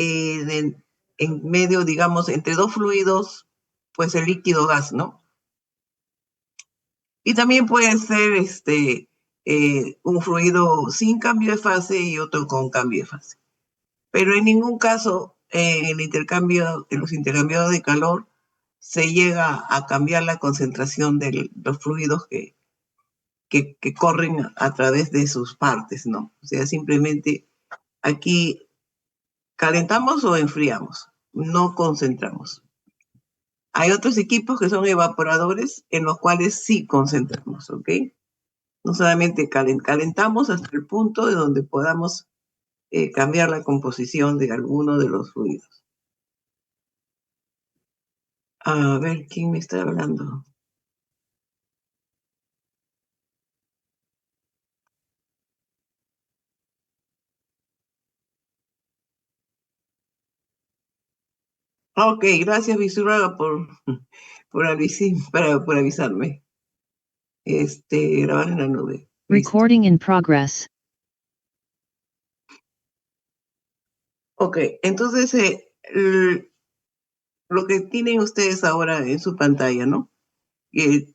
en medio, digamos, entre dos fluidos, pues el líquido gas, ¿no? Y también puede ser un fluido sin cambio de fase y otro con cambio de fase. Pero en ningún caso en los intercambiados de calor se llega a cambiar la concentración de los fluidos que corren a través de sus partes, ¿no? O sea, simplemente aquí calentamos o enfriamos, no concentramos. Hay otros equipos que son evaporadores en los cuales sí concentramos, ¿ok? No solamente calentamos hasta el punto de donde podamos cambiar la composición de alguno de los fluidos. A ver, ¿quién me está hablando? Ok, gracias Visuraga por avisarme. Grabar en la nube. Listo. Recording in progress. Ok, entonces lo que tienen ustedes ahora en su pantalla, ¿no? El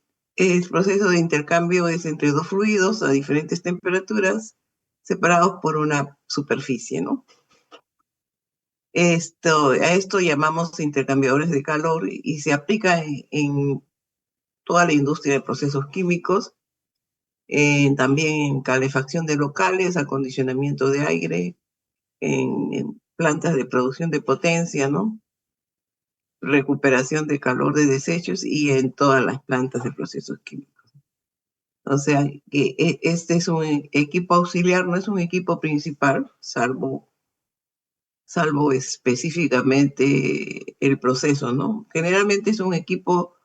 proceso de intercambio es entre dos fluidos a diferentes temperaturas separados por una superficie, ¿no? A esto llamamos intercambiadores de calor y se aplica en toda la industria de procesos químicos, también en calefacción de locales, acondicionamiento de aire, en plantas de producción de potencia, ¿no? Recuperación de calor de desechos y en todas las plantas de procesos químicos. O sea, que este es un equipo auxiliar, no es un equipo principal, salvo específicamente el proceso, ¿no? Generalmente es un equipo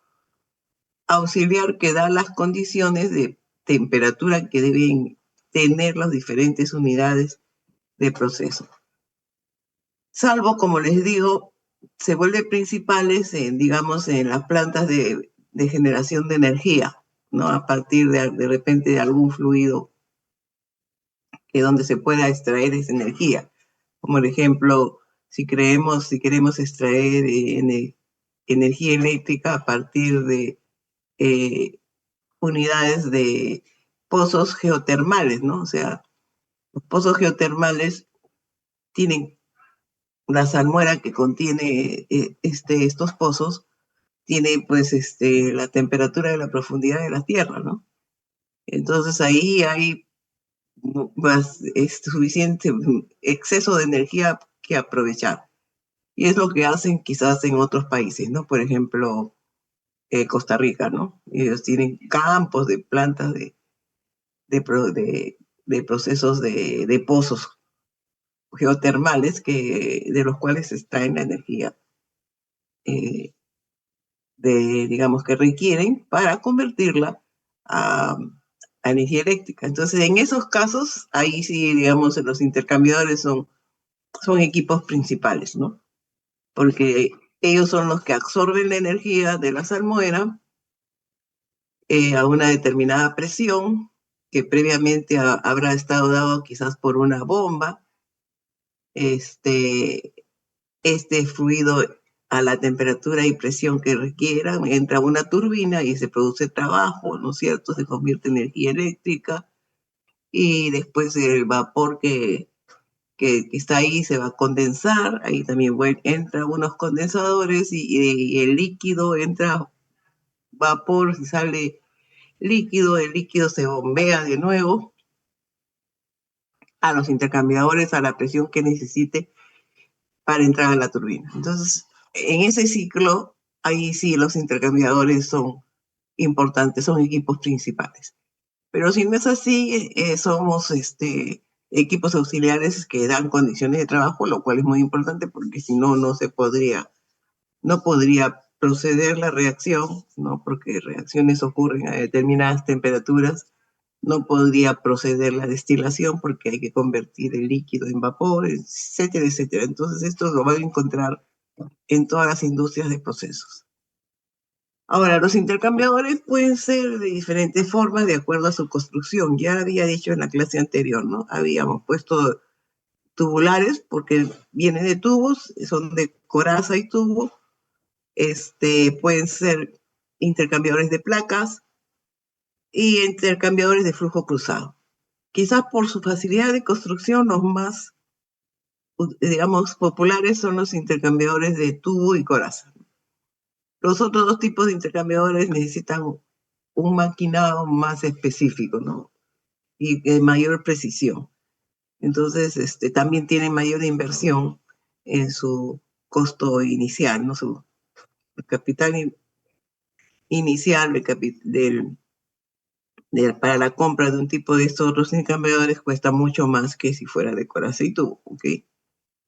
auxiliar que da las condiciones de temperatura que deben tener las diferentes unidades de proceso. Salvo, como les digo, se vuelve principales, digamos, en las plantas de generación de energía, ¿no? A partir de repente de algún fluido que donde se pueda extraer esa energía. Como por ejemplo, si queremos extraer energía eléctrica a partir de unidades de pozos geotermales, ¿no? O sea, los pozos geotermales tienen la salmuera que contiene estos pozos, tiene pues la temperatura de la profundidad de la tierra, ¿no? Entonces ahí hay más suficiente exceso de energía que aprovechar. Y es lo que hacen quizás en otros países, ¿no? Por ejemplo, Costa Rica, ¿no? Ellos tienen campos de plantas de procesos de pozos geotermales de los cuales se extraen la energía eh, digamos, que requieren para convertirla a energía eléctrica. Entonces, en esos casos, ahí sí, digamos, los intercambiadores son equipos principales, ¿no? Porque ellos son los que absorben la energía de la salmuera a una determinada presión que previamente habrá estado dado quizás por una bomba. Este fluido a la temperatura y presión que requieran, entra a una turbina y se produce trabajo, ¿no es cierto? Se convierte en energía eléctrica y después el vapor que está ahí se va a condensar, ahí también entra unos condensadores y el líquido entra vapor, si sale líquido, el líquido se bombea de nuevo a los intercambiadores a la presión que necesite para entrar a la turbina. Entonces, en ese ciclo, ahí sí los intercambiadores son importantes, son equipos principales. Pero si no es así, somos equipos auxiliares que dan condiciones de trabajo, lo cual es muy importante porque si no, no podría proceder la reacción, ¿no? Porque reacciones ocurren a determinadas temperaturas, no podría proceder la destilación porque hay que convertir el líquido en vapor, etcétera, etcétera. Entonces esto lo van a encontrar en todas las industrias de procesos. Ahora, los intercambiadores pueden ser de diferentes formas de acuerdo a su construcción. Ya había dicho en la clase anterior, ¿no? Habíamos puesto tubulares, porque vienen de tubos, son de coraza y tubo. Pueden ser intercambiadores de placas y intercambiadores de flujo cruzado. Quizás por su facilidad de construcción, los más, digamos, populares son los intercambiadores de tubo y coraza. Los otros dos tipos de intercambiadores necesitan un maquinado más específico, ¿no? Y de mayor precisión. Entonces, también tienen mayor inversión en su costo inicial, ¿no? Su capital inicial para la compra de un tipo de estos otros intercambiadores cuesta mucho más que si fuera de coraza y tubo, ¿ok?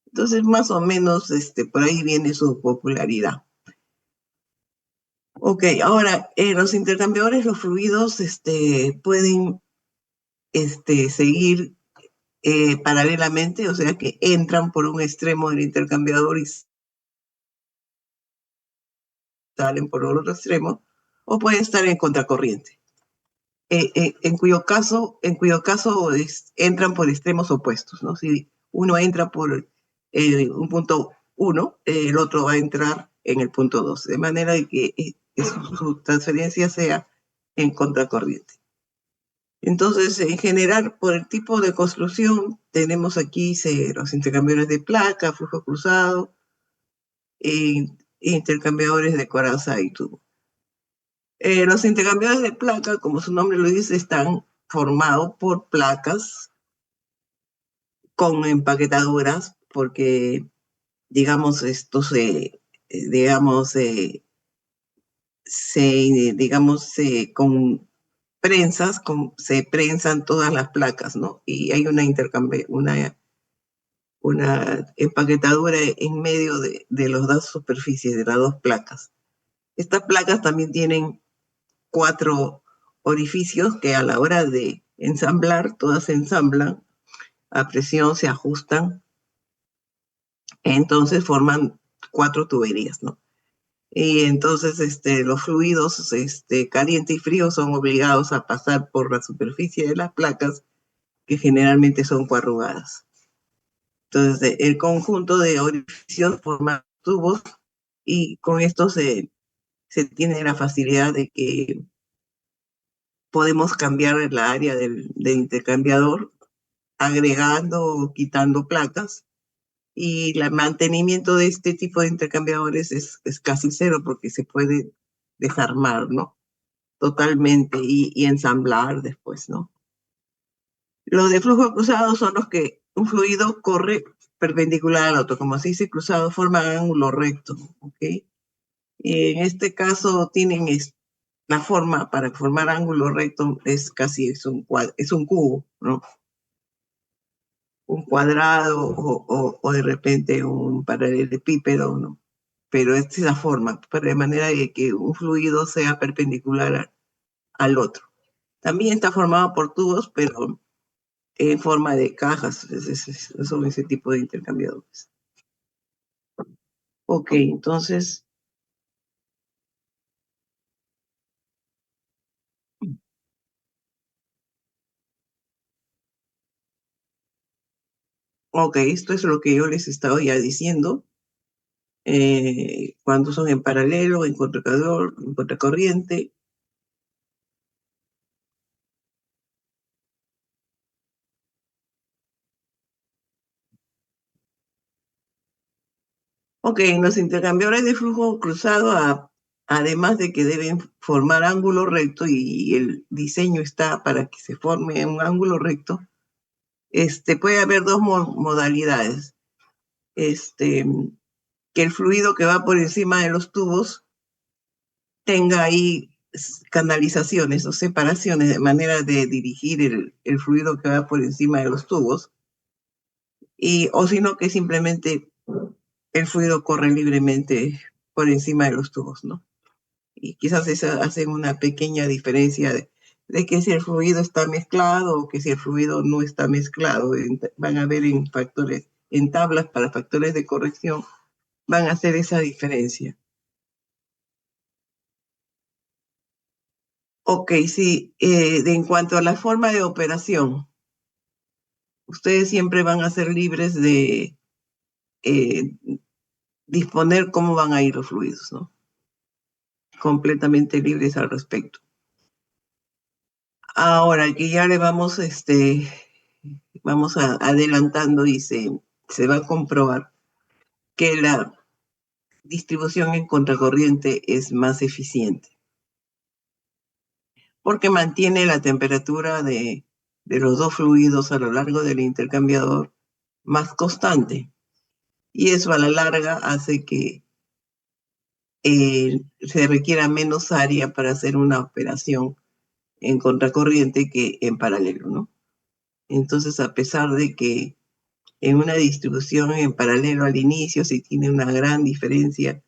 Entonces, más o menos, por ahí viene su popularidad. Ok, ahora, los intercambiadores, los fluidos, pueden seguir paralelamente, o sea que entran por un extremo del intercambiador y salen por el otro extremo, o pueden estar en contracorriente, en cuyo caso entran por extremos opuestos, ¿no? Si uno entra por un punto 1, el otro va a entrar en el punto 2, de manera que su transferencia sea en contracorriente. Entonces, en general, por el tipo de construcción, tenemos aquí los intercambiadores de placa, flujo cruzado, e intercambiadores de coraza y tubo. Los intercambiadores de placa, como su nombre lo dice, están formados por placas con empaquetaduras, porque, digamos, con prensas, se prensan todas las placas, ¿no? Y hay una empaquetadura en medio de las dos superficies, de las dos placas. Estas placas también tienen 4 orificios que a la hora de ensamblar, todas se ensamblan, a presión se ajustan, entonces forman 4 tuberías, ¿no? Y entonces los fluidos caliente y frío son obligados a pasar por la superficie de las placas, que generalmente son coarrugadas. Entonces, el conjunto de orificios forma tubos, y con esto se tiene la facilidad de que podemos cambiar la área del intercambiador, agregando o quitando placas, y el mantenimiento de este tipo de intercambiadores es casi cero, porque se puede desarmar, ¿no? Totalmente, y ensamblar después, ¿no? Los de flujo cruzado son los que un fluido corre perpendicular al otro. Como se dice cruzado, forman ángulo recto, ¿ok? Y en este caso tienen la forma para formar ángulo recto, es un cubo, ¿no? Un cuadrado o de repente un paralelepípedo, ¿no? Pero esta es la forma, de manera de que un fluido sea perpendicular al otro. También está formado por tubos, pero en forma de cajas, son ese tipo de intercambiadores. Ok, entonces, ok, esto es lo que yo les estaba ya diciendo, cuando son en paralelo, en contracorriente. Ok, los intercambiadores de flujo cruzado, además de que deben formar ángulo recto, y el diseño está para que se forme un ángulo recto, puede haber dos modalidades. Que el fluido que va por encima de los tubos tenga ahí canalizaciones o separaciones, de manera de dirigir el fluido que va por encima de los tubos, o sino que simplemente el fluido corre libremente por encima de los tubos, ¿no? Y quizás eso hace una pequeña diferencia de que si el fluido está mezclado o que si el fluido no está mezclado. Van a ver en tablas para factores de corrección, van a hacer esa diferencia. Ok, sí, en cuanto a la forma de operación, ustedes siempre van a ser libres de disponer cómo van a ir los fluidos, ¿no? Completamente libres al respecto. Ahora que ya le vamos, vamos adelantando y se va a comprobar que la distribución en contracorriente es más eficiente, porque mantiene la temperatura de los dos fluidos a lo largo del intercambiador más constante. Y eso a la larga hace que se requiera menos área para hacer una operación en contracorriente que en paralelo, ¿no? Entonces, a pesar de que en una distribución en paralelo al inicio sí tiene una gran diferencia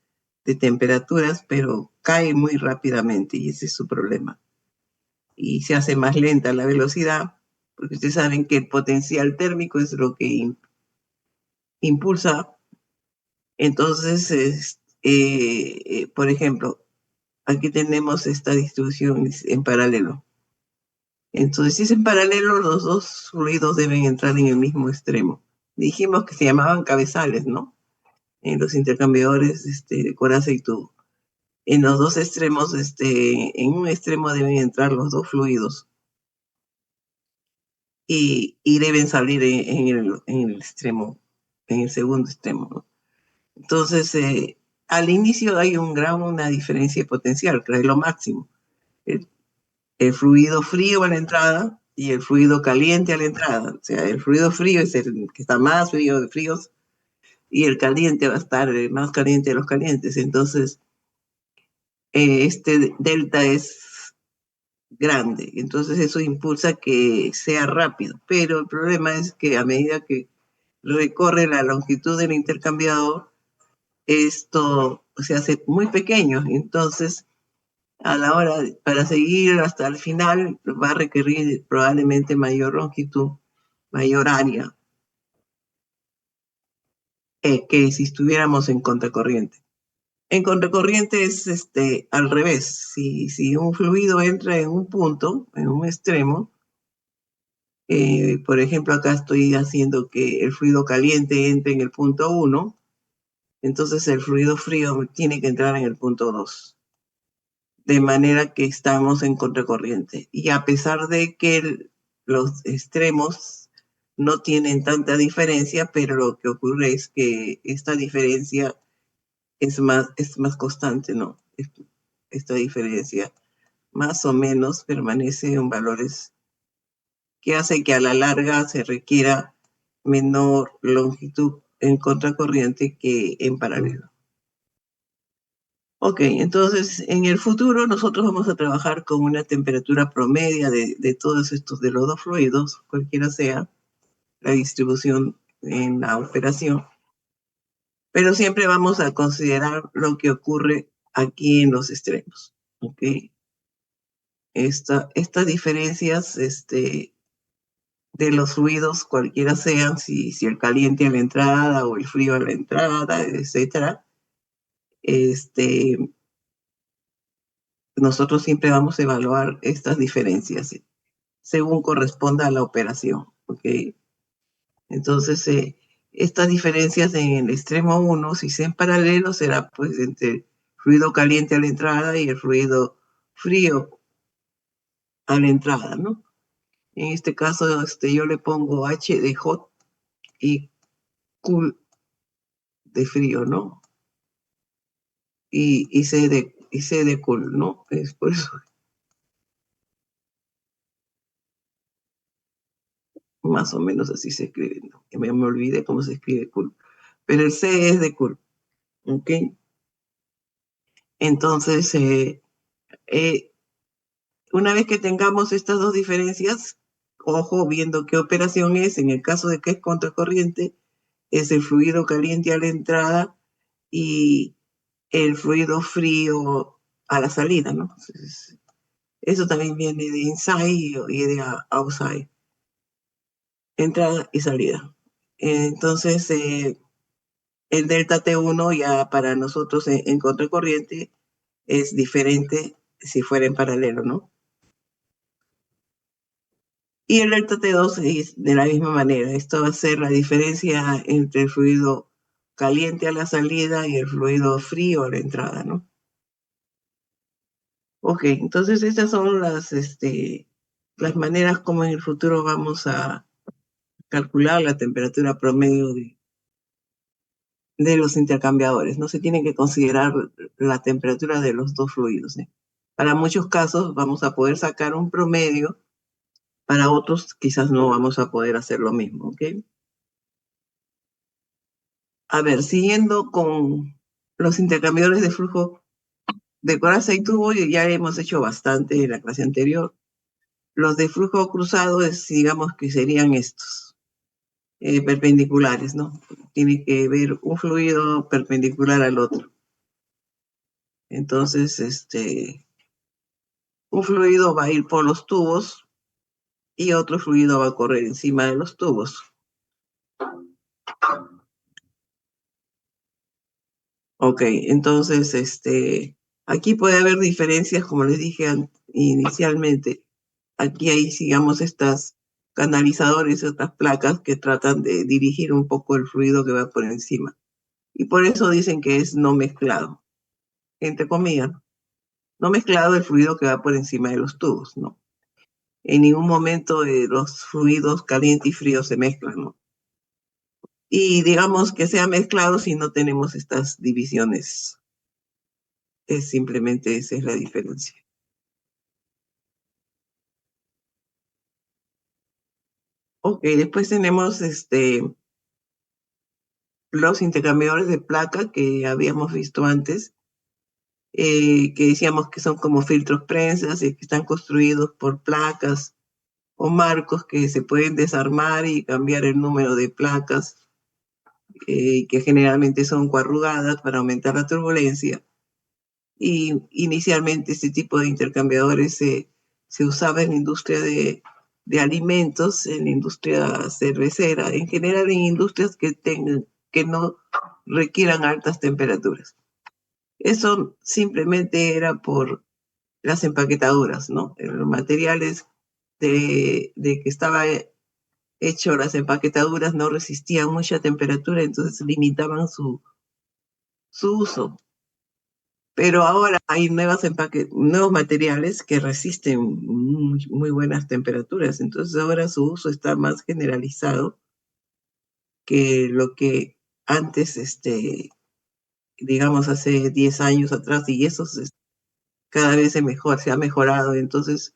de temperaturas, pero cae muy rápidamente y ese es su problema. Y se hace más lenta la velocidad, porque ustedes saben que el potencial térmico es lo que impulsa. Entonces, por ejemplo, aquí tenemos esta distribución en paralelo. Entonces, si es en paralelo, los dos fluidos deben entrar en el mismo extremo. Dijimos que se llamaban cabezales, ¿no? En los intercambiadores de coraza y tubo. En los dos extremos, en un extremo deben entrar los dos fluidos y deben salir en el extremo, en el segundo extremo, ¿no? Entonces, al inicio hay una diferencia de potencial, que es lo máximo. El, el fluido frío a la entrada y el fluido caliente a la entrada. O sea, el fluido frío es el que está más frío de fríos y el caliente va a estar más caliente de los calientes. Entonces, este delta es grande. Entonces, eso impulsa que sea rápido. Pero el problema es que a medida que recorre la longitud del intercambiador, esto se hace muy pequeño. Entonces, a la hora, para seguir hasta el final, va a requerir probablemente mayor longitud, mayor área, que si estuviéramos en contracorriente. En contracorriente es al revés. Si un fluido entra en un punto, en un extremo, por ejemplo, acá estoy haciendo que el fluido caliente entre en el punto 1, entonces el fluido frío tiene que entrar en el punto 2, de manera que estamos en contracorriente. Y a pesar de que los extremos no tienen tanta diferencia, pero lo que ocurre es que esta diferencia es más constante, ¿no? Esta diferencia más o menos permanece en valores que hace que a la larga se requiera menor longitud en contracorriente que en paralelo. Ok, entonces en el futuro nosotros vamos a trabajar con una temperatura promedia de todos estos, de los dos fluidos, cualquiera sea la distribución en la operación, pero siempre vamos a considerar lo que ocurre aquí en los extremos. Ok, estas diferencias de los fluidos, cualquiera sean, si el caliente a la entrada o el frío a la entrada, etcétera, este, nosotros siempre vamos a evaluar estas diferencias según corresponda a la operación. ¿Okay? Entonces, estas diferencias en el extremo 1, si sean paralelos, será pues entre el fluido caliente a la entrada y el fluido frío a la entrada, ¿no? En este caso, yo le pongo H de hot y cool de frío, ¿no? Y C de cool, ¿no? Es por eso, más o menos así se escribe, ¿no? Me olvidé cómo se escribe cool. Pero el C es de cool, ¿ok? Entonces, eh, una vez que tengamos estas dos diferencias, ojo, viendo qué operación es, en el caso de que es contracorriente, es el fluido caliente a la entrada y el fluido frío a la salida, ¿no? Entonces, eso también viene de inside y de outside, entrada y salida. Entonces, el delta T1 ya para nosotros en contracorriente es diferente si fuera en paralelo, ¿no? Y el delta T2 es de la misma manera. Esto va a ser la diferencia entre el fluido caliente a la salida y el fluido frío a la entrada, ¿no? Ok, entonces estas son las maneras como en el futuro vamos a calcular la temperatura promedio de los intercambiadores. No se tiene que considerar la temperatura de los dos fluidos, ¿eh? Para muchos casos vamos a poder sacar un promedio, para otros quizás no vamos a poder hacer lo mismo, ¿ok? A ver, siguiendo con los intercambiadores de flujo de coraza y tubo, ya hemos hecho bastante en la clase anterior. Los de flujo cruzado, digamos que serían estos, perpendiculares, ¿no? Tiene que ver un fluido perpendicular al otro. Entonces, un fluido va a ir por los tubos y otro fluido va a correr encima de los tubos. Ok, entonces, aquí puede haber diferencias, como les dije inicialmente. Aquí hay, digamos, estas canalizadores, estas placas que tratan de dirigir un poco el fluido que va por encima. Y por eso dicen que es no mezclado, entre comillas, no mezclado el fluido que va por encima de los tubos, ¿no? En ningún momento los fluidos caliente y frío se mezclan, ¿no? Y digamos que sea mezclado si no tenemos estas divisiones. Es simplemente esa es la diferencia. Ok, después tenemos los intercambiadores de placa que habíamos visto antes, que decíamos que son como filtros prensas y que están construidos por placas o marcos que se pueden desarmar y cambiar el número de placas, que generalmente son coarrugadas para aumentar la turbulencia. Y inicialmente este tipo de intercambiadores se usaba en la industria de alimentos, en la industria cervecera, en general en industrias que no requieran altas temperaturas. Eso simplemente era por las empaquetaduras, ¿no? Los materiales de que estaba hecho las empaquetaduras no resistían mucha temperatura, entonces limitaban su uso. Pero ahora hay nuevos materiales que resisten muy buenas temperaturas, entonces ahora su uso está más generalizado que lo que antes, digamos, hace 10 años atrás, y eso cada vez se ha mejorado, entonces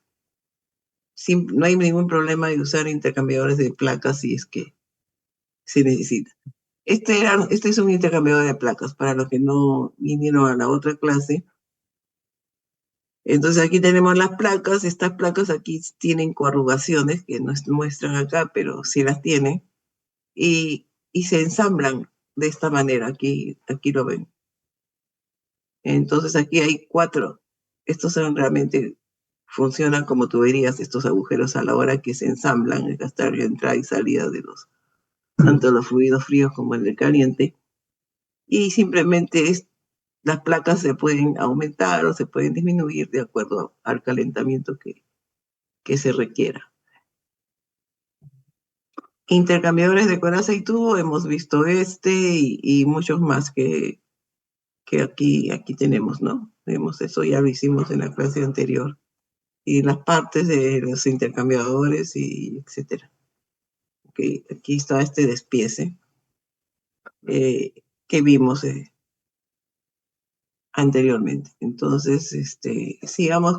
no hay ningún problema de usar intercambiadores de placas si es que se necesita. Este es un intercambiador de placas para los que no vinieron a la otra clase. Entonces aquí tenemos las placas. Estas placas aquí tienen coarrugaciones que no muestran acá, pero sí las tienen. Y se ensamblan de esta manera. Aquí lo ven. Entonces aquí hay 4. Estos son realmente, funcionan como tuberías, estos agujeros a la hora que se ensamblan, el gastar la entrada y salida de tanto los fluidos fríos como el de caliente. Y simplemente las placas se pueden aumentar o se pueden disminuir de acuerdo al calentamiento que se requiera. Intercambiadores de coraza y tubo, hemos visto y muchos más que aquí tenemos, ¿no? Vemos eso, ya lo hicimos en la clase anterior. Y las partes de los intercambiadores y etcétera. Okay, aquí está este despiece eh, que vimos anteriormente. Entonces, sigamos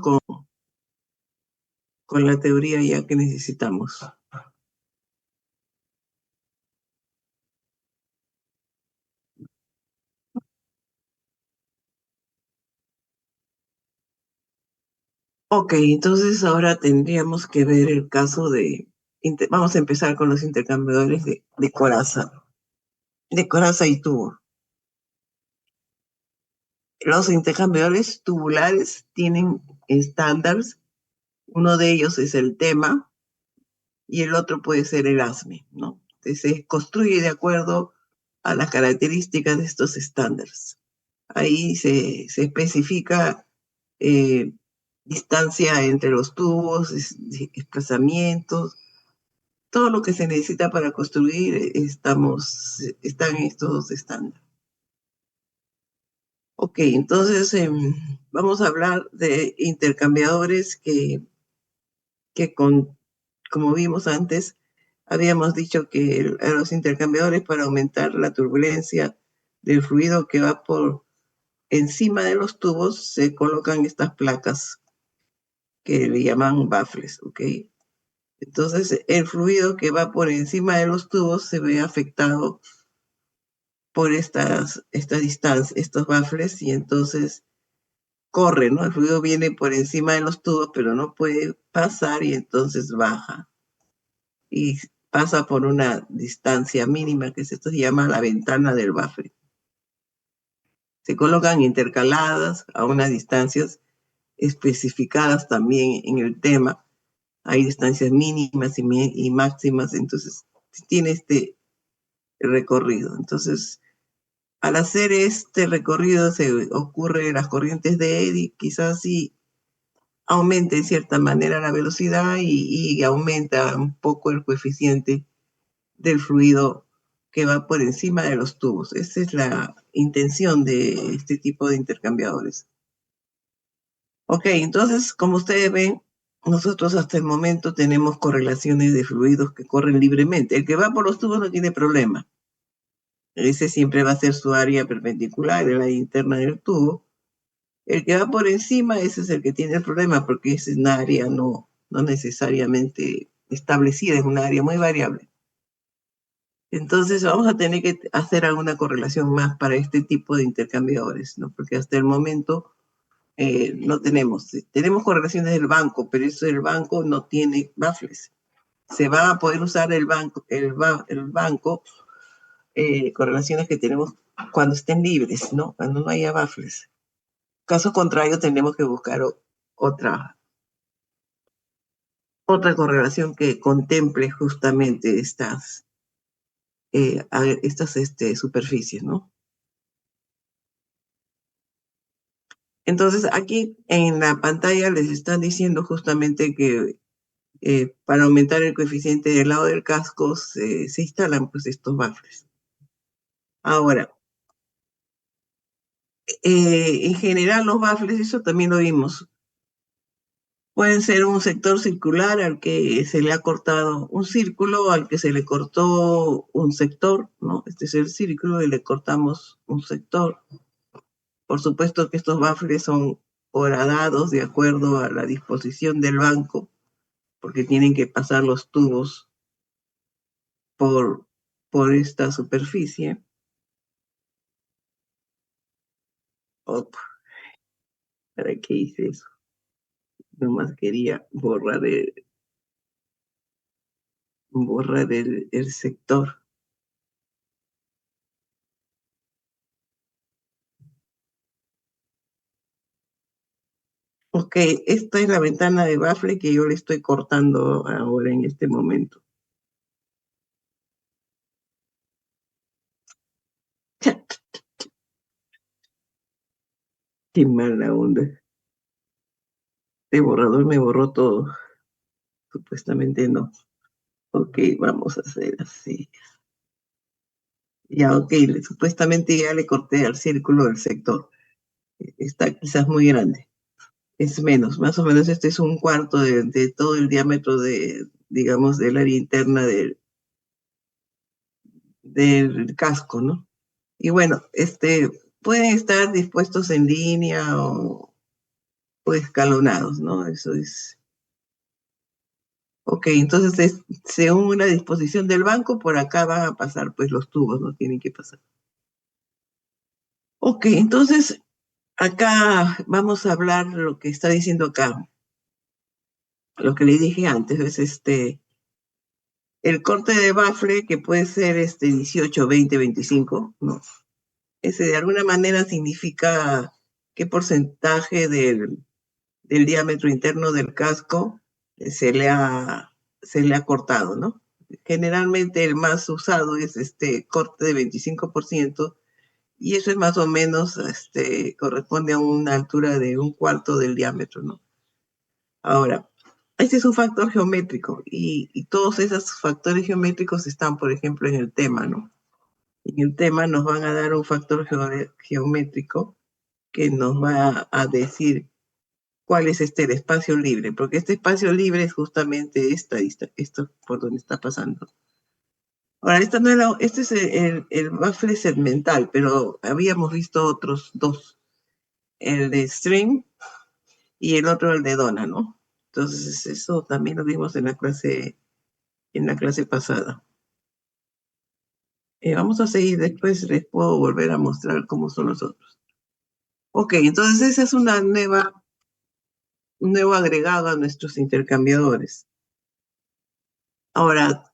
con la teoría ya que necesitamos. Ok, entonces ahora tendríamos que ver el caso vamos a empezar con los intercambiadores de coraza y tubo. Los intercambiadores tubulares tienen estándares. Uno de ellos es el tema y el otro puede ser el ASME, ¿no? Entonces, se construye de acuerdo a las características de estos estándares. Ahí se especifica, eh, distancia entre los tubos, desplazamientos, todo lo que se necesita para construir, están estos dos estándares. Ok, entonces vamos a hablar de intercambiadores que como vimos antes, habíamos dicho que a los intercambiadores para aumentar la turbulencia del fluido que va por encima de los tubos se colocan estas placas que le llaman baffles, ¿ok? Entonces el fluido que va por encima de los tubos se ve afectado por esta distancia, estos baffles, y entonces corre, ¿no? El fluido viene por encima de los tubos, pero no puede pasar y entonces baja. Y pasa por una distancia mínima, que esto se llama la ventana del baffle. Se colocan intercaladas a unas distancias especificadas también en el tema. Hay distancias mínimas y máximas, entonces tiene este recorrido. Entonces, al hacer este recorrido se ocurre las corrientes de eddy, quizás sí aumenta en cierta manera la velocidad y aumenta un poco el coeficiente del fluido que va por encima de los tubos. Esa es la intención de este tipo de intercambiadores. Ok, entonces, como ustedes ven, nosotros hasta el momento tenemos correlaciones de fluidos que corren libremente. El que va por los tubos no tiene problema. Ese siempre va a ser su área perpendicular, el área interna del tubo. El que va por encima, ese es el que tiene el problema, porque es una área no necesariamente establecida, es una área muy variable. Entonces vamos a tener que hacer alguna correlación más para este tipo de intercambiadores, ¿no? Porque hasta el momento no tenemos. Tenemos correlaciones del banco, pero eso del banco no tiene baffles. Se va a poder usar el banco, correlaciones que tenemos cuando estén libres, ¿no? Cuando no haya baffles. Caso contrario, tenemos que buscar otra correlación que contemple justamente estas superficies, ¿no? Entonces, aquí en la pantalla les están diciendo justamente que para aumentar el coeficiente del lado del casco se instalan pues estos baffles. Ahora, en general los baffles, eso también lo vimos, pueden ser un sector circular al que se le ha cortado un círculo, al que se le cortó un sector, ¿no? Este es el círculo y le cortamos un sector. Por supuesto que estos baffles son horadados de acuerdo a la disposición del banco, porque tienen que pasar los tubos por, por esta superficie. Oh, ¿para qué hice eso? Nomás quería borrar el sector. Ok, esta es la ventana de baffle que yo le estoy cortando ahora en este momento. Qué mala onda. Este borrador me borró todo. Supuestamente no. Ok, vamos a hacer así. Ya, ok, supuestamente ya le corté al círculo del sector. Está quizás muy grande. Es menos, más o menos este es un cuarto de todo el diámetro digamos, del área interna del casco, ¿no? Y bueno, pueden estar dispuestos en línea o escalonados, ¿no? Eso es. Ok, entonces según una disposición del banco, por acá van a pasar pues los tubos, no tienen que pasar. Ok, entonces acá vamos a hablar lo que está diciendo acá, lo que le dije antes, es el corte de baffle que puede ser 18, 20, 25, ¿no? Ese de alguna manera significa qué porcentaje del diámetro interno del casco se le ha cortado, ¿no? Generalmente el más usado es este corte de 25%, y eso es más o menos, corresponde a una altura de un cuarto del diámetro, ¿no? Ahora, este es un factor geométrico y todos esos factores geométricos están, por ejemplo, en el tema, ¿no? En el tema nos van a dar un factor geométrico que nos va a decir cuál es el espacio libre, porque este espacio libre es justamente esto por donde está pasando. Ahora, este es el bafle segmental, pero habíamos visto otros dos, el de string y el otro el de dona, ¿no? Entonces, eso también lo vimos en la clase pasada. Vamos a seguir después, les puedo volver a mostrar cómo son los otros. Ok, entonces esa es un nuevo agregado a nuestros intercambiadores. Ahora,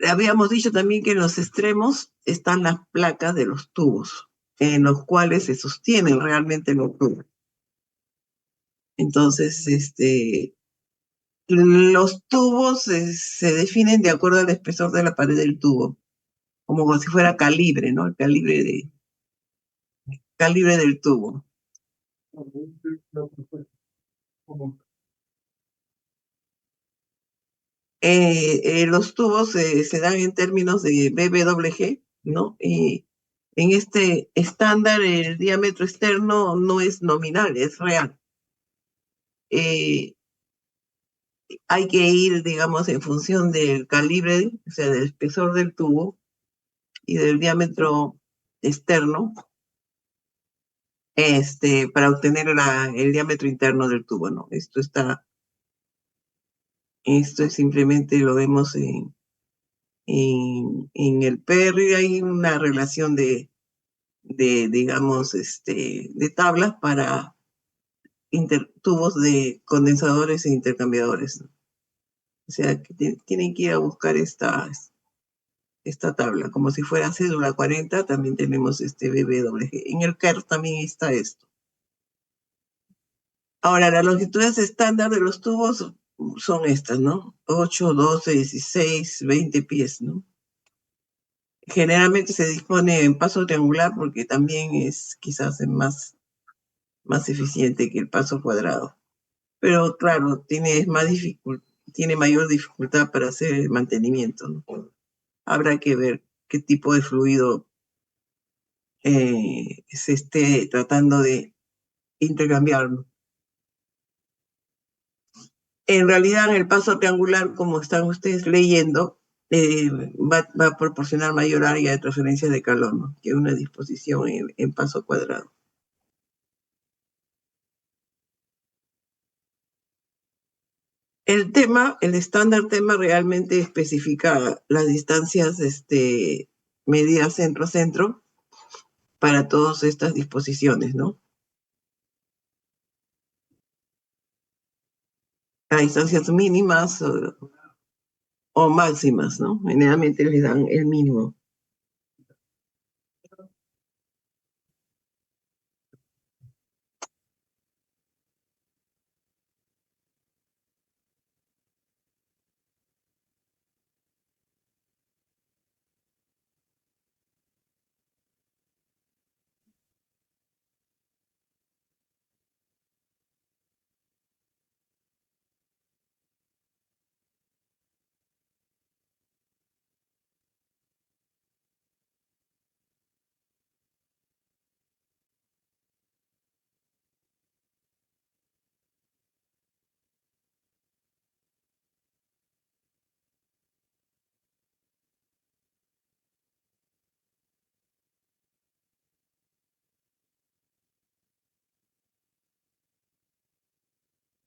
habíamos dicho también que en los extremos están las placas de los tubos, en los cuales se sostienen realmente los tubos. Entonces, los tubos se definen de acuerdo al espesor de la pared del tubo, como si fuera calibre, ¿no? El calibre del tubo. Los tubos se dan en términos de BBWG, ¿no? Y en este estándar el diámetro externo no es nominal, es real. Hay que ir, digamos, en función del calibre, o sea, del espesor del tubo y del diámetro externo, para obtener el diámetro interno del tubo, ¿no? Esto es simplemente lo vemos en el PERRI, hay una relación digamos, de tablas para tubos de condensadores e intercambiadores, ¿no? O sea, que tienen que ir a buscar esta tabla, como si fuera cédula 40, también tenemos este BBWG. En el CAR también está esto. Ahora, las longitudes estándar de los tubos son estas, ¿no? 8, 12, 16, 20 pies, ¿no? Generalmente se dispone en paso triangular porque también es quizás más eficiente que el paso cuadrado. Pero claro, tiene mayor dificultad para hacer el mantenimiento, ¿no? Habrá que ver qué tipo de fluido se esté tratando de intercambiar, ¿no? En realidad, en el paso triangular, como están ustedes leyendo, va a proporcionar mayor área de transferencia de calor, ¿no? Que una disposición en paso cuadrado. El estándar tema realmente especifica las distancias medidas centro-centro para todas estas disposiciones, ¿no? A distancias mínimas o máximas, ¿no? Generalmente les dan el mínimo.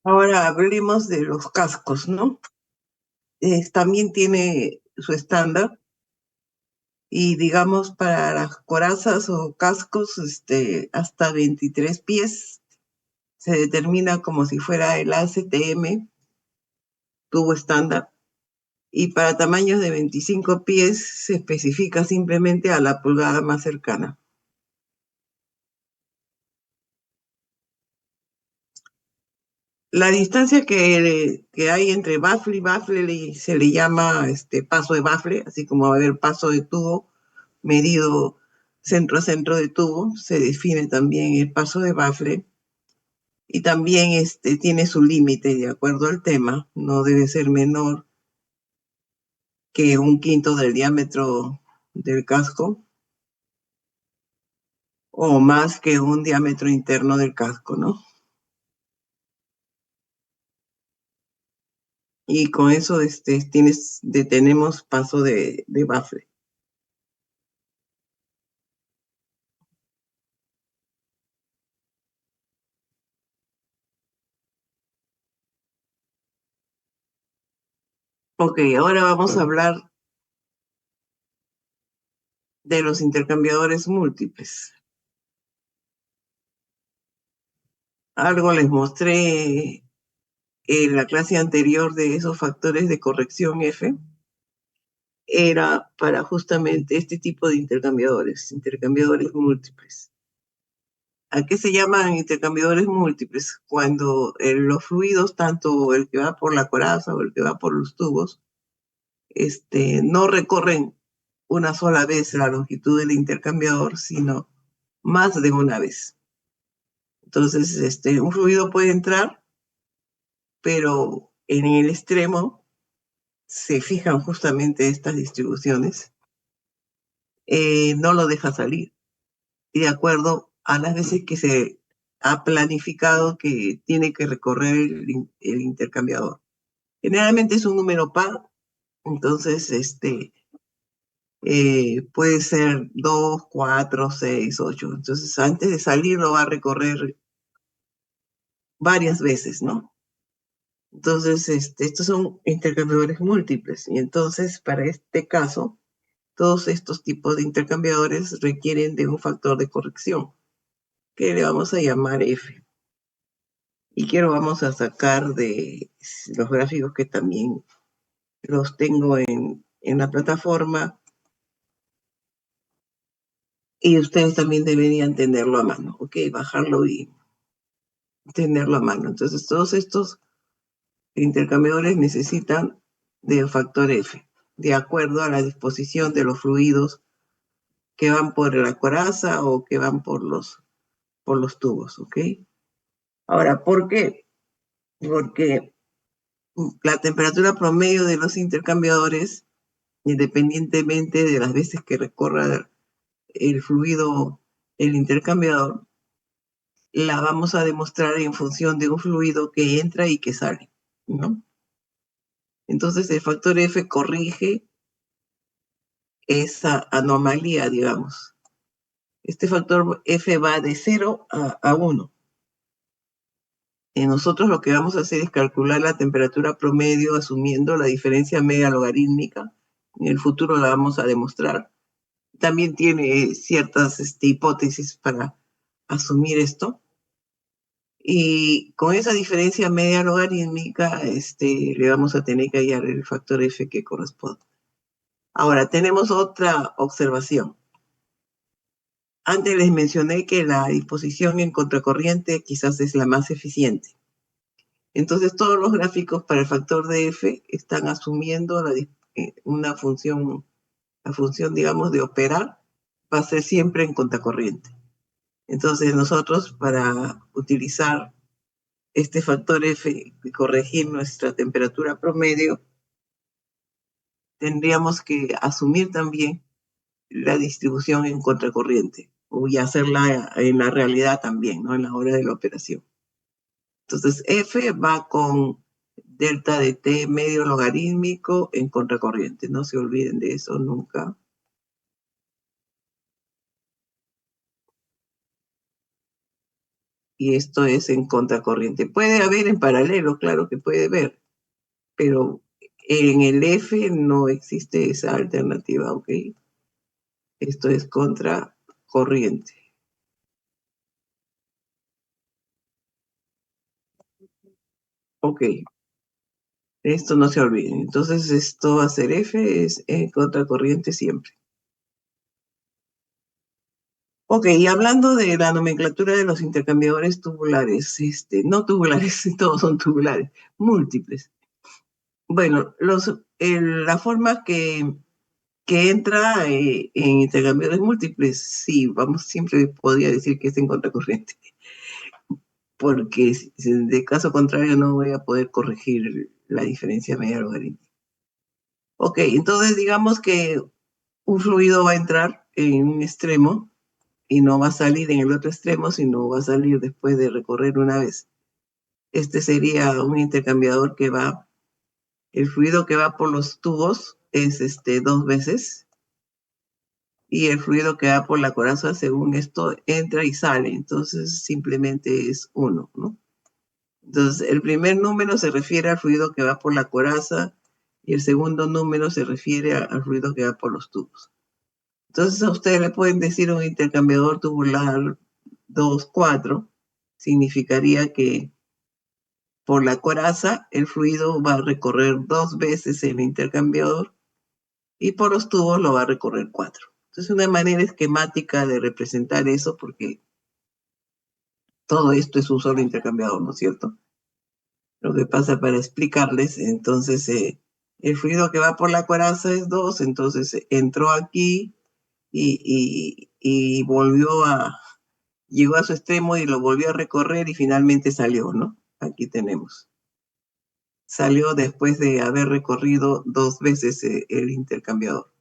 Ahora hablemos de los cascos, ¿no? También tiene su estándar y digamos para las corazas o cascos hasta 23 pies se determina como si fuera el ACTM, tubo estándar, y para tamaños de 25 pies se especifica simplemente a la pulgada más cercana. La distancia que hay entre baffle y se le llama paso de baffle, así como va a haber paso de tubo medido centro a centro de tubo, se define también el paso de baffle. Y también tiene su límite de acuerdo al tema, no debe ser menor que un quinto del diámetro del casco o más que un diámetro interno del casco, ¿no? Y con eso detenemos paso de bafle. Ok, ahora vamos a hablar de los intercambiadores múltiples. Algo les mostré en la clase anterior de esos factores de corrección F. Era para justamente este tipo de intercambiadores múltiples. ¿A qué se llaman intercambiadores múltiples? Cuando los fluidos, tanto el que va por la coraza o el que va por los tubos, no recorren una sola vez la longitud del intercambiador, sino más de una vez. Entonces, un fluido puede entrar, pero en el extremo se fijan justamente estas distribuciones, no lo deja salir. Y de acuerdo a las veces que se ha planificado que tiene que recorrer el intercambiador. Generalmente es un número par, entonces puede ser 2, 4, 6, 8. Entonces antes de salir lo va a recorrer varias veces, ¿no? Entonces estos son intercambiadores múltiples y entonces para este caso todos estos tipos de intercambiadores requieren de un factor de corrección que le vamos a llamar F. Y quiero vamos a sacar de los gráficos que también los tengo en la plataforma y ustedes también deberían tenerlo a mano, ¿ok? Bajarlo y tenerlo a mano. Entonces todos estos intercambiadores necesitan de factor F, de acuerdo a la disposición de los fluidos que van por la coraza o que van por los tubos, ¿ok? Ahora, ¿por qué? Porque la temperatura promedio de los intercambiadores, independientemente de las veces que recorra el fluido, el intercambiador, la vamos a demostrar en función de un fluido que entra y que sale, ¿no? Entonces el factor F corrige esa anomalía, digamos. Este factor F va de 0 a 1. Y nosotros lo que vamos a hacer es calcular la temperatura promedio asumiendo la diferencia media logarítmica. En el futuro la vamos a demostrar. También tiene ciertas hipótesis para asumir esto. Y con esa diferencia media logarítmica, le vamos a tener que hallar el factor F que corresponde. Ahora, tenemos otra observación. Antes les mencioné que la disposición en contracorriente quizás es la más eficiente. Entonces, todos los gráficos para el factor de F están asumiendo una función, la función, digamos, de operar va a ser siempre en contracorriente. Entonces, nosotros para utilizar este factor F y corregir nuestra temperatura promedio, tendríamos que asumir también la distribución en contracorriente y hacerla en la realidad también, ¿no? En la hora de la operación. Entonces, F va con delta de T medio logarítmico en contracorriente. No se olviden de eso nunca. Y esto es en contracorriente. Puede haber en paralelo, claro que puede haber, pero en el F no existe esa alternativa, ¿ok? Esto es contracorriente. Ok, esto no se olviden. Entonces esto va a ser F, es contracorriente siempre. Ok, y hablando de la nomenclatura de los intercambiadores tubulares, no tubulares, todos son tubulares, múltiples. Bueno, la forma que entra en intercambiadores múltiples, sí, vamos, siempre podría decir que es en contracorriente. porque de caso contrario no voy a poder corregir la diferencia media logarítmica. Ok, entonces digamos que un fluido va a entrar en un extremo y no va a salir en el otro extremo, sino va a salir después de recorrer una vez. Este sería un intercambiador que va, el fluido que va por los tubos es dos veces, y el fluido que va por la coraza, según esto, entra y sale, entonces simplemente es uno, ¿no? Entonces, el primer número se refiere al fluido que va por la coraza y el segundo número se refiere al fluido que va por los tubos. Entonces, a ustedes le pueden decir un intercambiador tubular 2,4, significaría que por la coraza el fluido va a recorrer 2 veces el intercambiador y por los tubos lo va a recorrer 4. Entonces, una manera esquemática de representar eso, porque todo esto es un solo intercambiador, ¿no es cierto? Lo que pasa para explicarles, entonces el fluido que va por la coraza es 2, entonces entró aquí y llegó a su extremo y lo volvió a recorrer y finalmente salió, ¿no? Aquí tenemos. Salió después de haber recorrido 2 veces el intercambiador.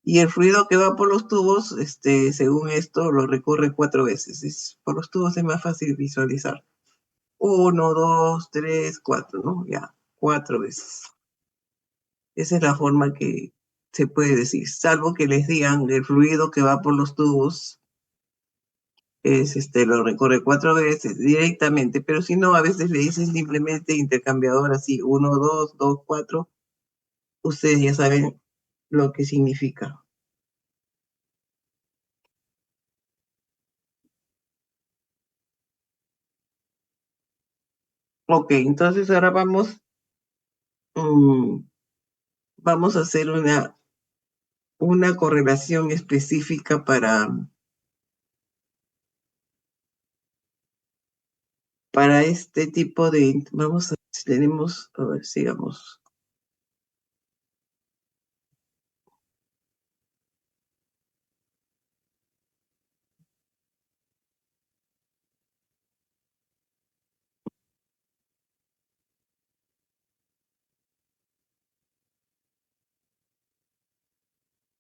Y el fluido que va por los tubos, según esto, lo recorre 4 veces. Por los tubos es más fácil visualizar. 1, 2, 3, 4, ¿no? Ya, 4 veces. Esa es la forma que se puede decir, salvo que les digan el fluido que va por los tubos lo recorre 4 veces directamente, pero si no, a veces le dicen simplemente intercambiador así, 1, 2, 2, 4, ustedes ya saben lo que significa. Ok, entonces ahora mm, vamos a hacer una correlación específica para este tipo de, vamos a ver si tenemos, a ver, sigamos.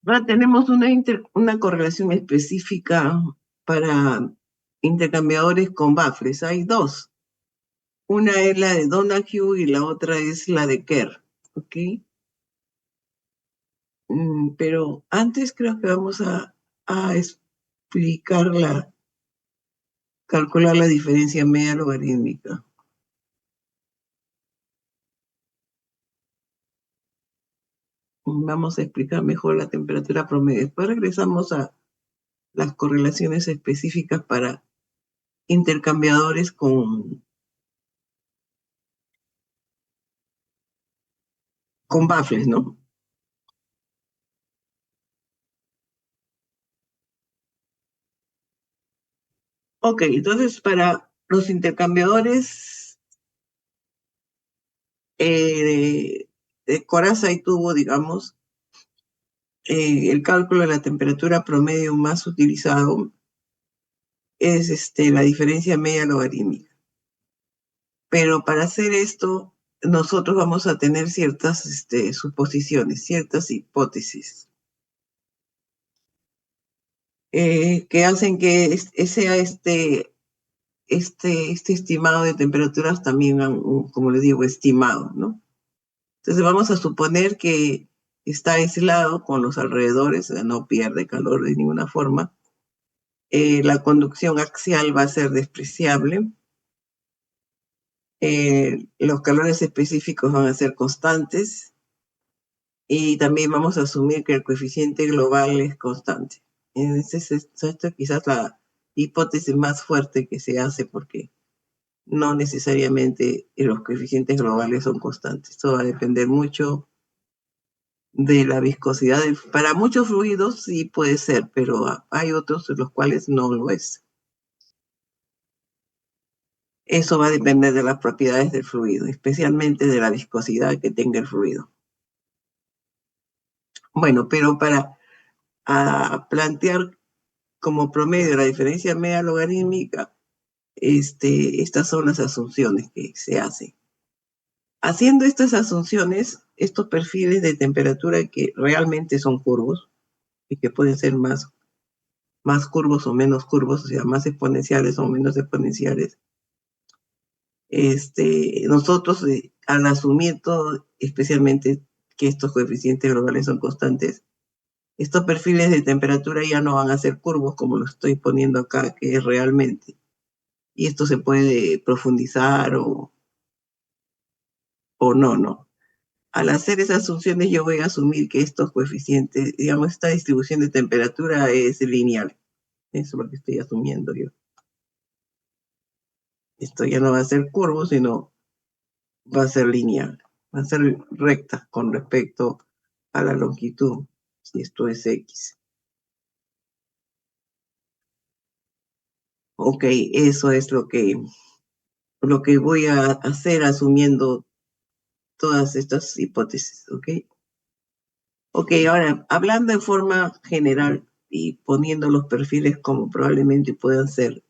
Ahora tenemos una correlación específica para intercambiadores con baffles. Hay dos. Una es la de Donahue y la otra es la de Kerr. ¿Ok? Pero antes creo que vamos a calcular la diferencia media logarítmica. Vamos a explicar mejor la temperatura promedio. Después regresamos a las correlaciones específicas para intercambiadores con baffles, ¿no? Ok, entonces para los intercambiadores de coraza y tubo, digamos, el cálculo de la temperatura promedio más utilizado es la diferencia media logarítmica. Pero para hacer esto, nosotros vamos a tener ciertas suposiciones, ciertas hipótesis, que hacen que sea este estimado de temperaturas también, como les digo, estimado, ¿no? Entonces vamos a suponer que está aislado con los alrededores, o sea, no pierde calor de ninguna forma. La conducción axial va a ser despreciable. Los calores específicos van a ser constantes y también vamos a asumir que el coeficiente global es constante. Esta es quizás la hipótesis más fuerte que se hace porque no necesariamente los coeficientes globales son constantes. Esto va a depender mucho de la viscosidad. Para muchos fluidos sí puede ser, pero hay otros en los cuales no lo es. Eso va a depender de las propiedades del fluido, especialmente de la viscosidad que tenga el fluido. Bueno, pero para plantear como promedio la diferencia media logarítmica, Estas son las asunciones que se hacen. Haciendo estas asunciones, estos perfiles de temperatura que realmente son curvos y que pueden ser más curvos o menos curvos, o sea, más exponenciales o menos exponenciales, nosotros al asumir todo, especialmente que estos coeficientes globales son constantes, estos perfiles de temperatura ya no van a ser curvos como lo estoy poniendo acá, que es realmente. Y esto se puede profundizar o no, ¿no? Al hacer esas asunciones yo voy a asumir que estos coeficientes, digamos, esta distribución de temperatura es lineal. Eso es lo que estoy asumiendo yo. Esto ya no va a ser curvo, sino va a ser lineal. Va a ser recta con respecto a la longitud, si esto es X. Ok, eso es lo que voy a hacer asumiendo todas estas hipótesis, ¿ok? Ok, ahora, hablando en forma general y poniendo los perfiles como probablemente puedan ser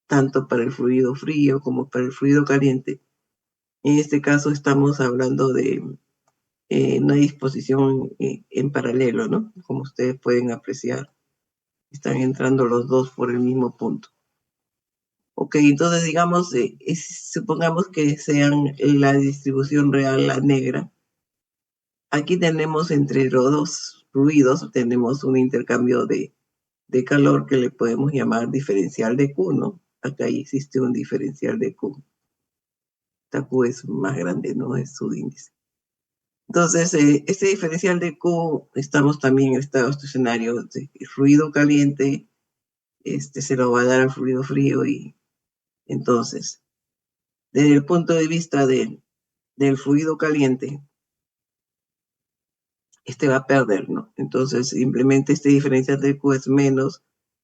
tanto para el fluido frío como para el fluido caliente, en este caso estamos hablando de una disposición en paralelo, ¿no? Como ustedes pueden apreciar, están entrando los dos por el mismo punto. Ok, entonces digamos, supongamos que sean la distribución real, la negra. Aquí tenemos entre los dos fluidos, tenemos un intercambio de calor que le podemos llamar diferencial de Q, ¿no? Acá existe un diferencial de Q. Esta Q es más grande, ¿no? Es su índice. Entonces, este diferencial de Q, estamos también en estado estacionario. El fluido caliente se lo va a dar al fluido frío y entonces, desde el punto de vista del fluido caliente, va a perder, ¿no? Entonces, simplemente este diferencial de Q es menos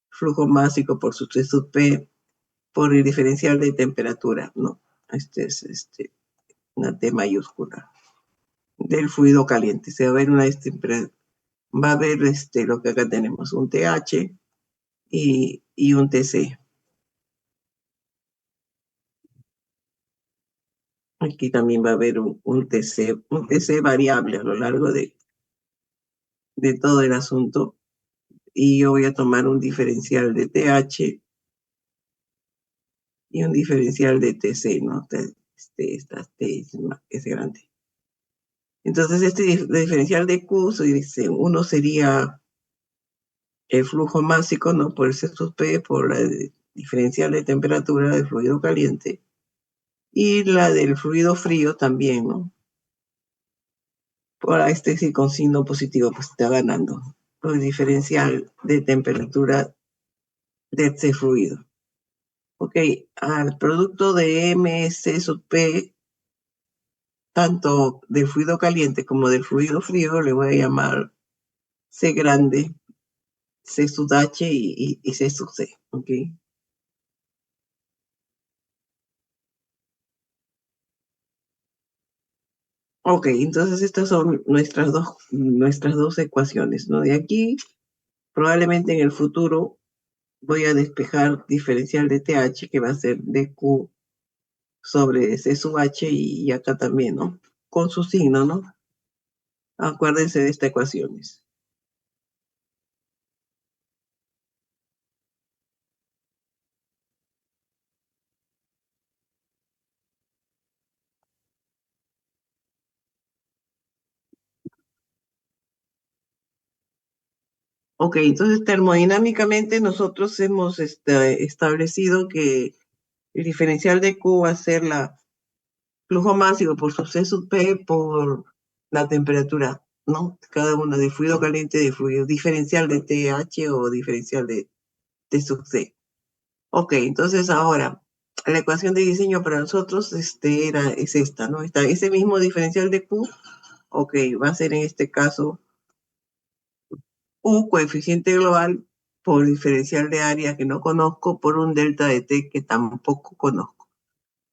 flujo másico por su T sub P por el diferencial de temperatura, ¿no? Este es una T mayúscula del fluido caliente. Se va a ver va a haber lo que acá tenemos, un TH y un TC. Aquí también va a haber un TC variable a lo largo de todo el asunto. Y yo voy a tomar un diferencial de TH y un diferencial de TC, ¿no? Esta T es grande. Entonces, diferencial de Q, uno sería el flujo másico, ¿no? Por el C sub P, por la diferencial de temperatura del fluido caliente, y la del fluido frío también, ¿no? Por sí con signo positivo, pues está ganando. Por el diferencial de temperatura de este fluido. Ok, al producto de MC sub P, tanto del fluido caliente como del fluido frío, le voy a llamar C grande, C sub H y C sub C, ¿ok? Ok, entonces estas son nuestras dos ecuaciones, ¿no? De aquí, probablemente en el futuro, voy a despejar diferencial de TH, que va a ser dQ sobre C sub H y acá también, ¿no? Con su signo, ¿no? Acuérdense de estas ecuaciones. Ok, entonces termodinámicamente nosotros hemos establecido que el diferencial de Q va a ser la flujo máximo por su C sub P por la temperatura, ¿no? Cada uno de fluido caliente, de fluido diferencial de TH o diferencial de T sub C. Ok, entonces ahora, la ecuación de diseño para nosotros es esta, ¿no? Ese mismo diferencial de Q, ok, va a ser en este caso U coeficiente global por diferencial de área que no conozco por un delta de T que tampoco conozco.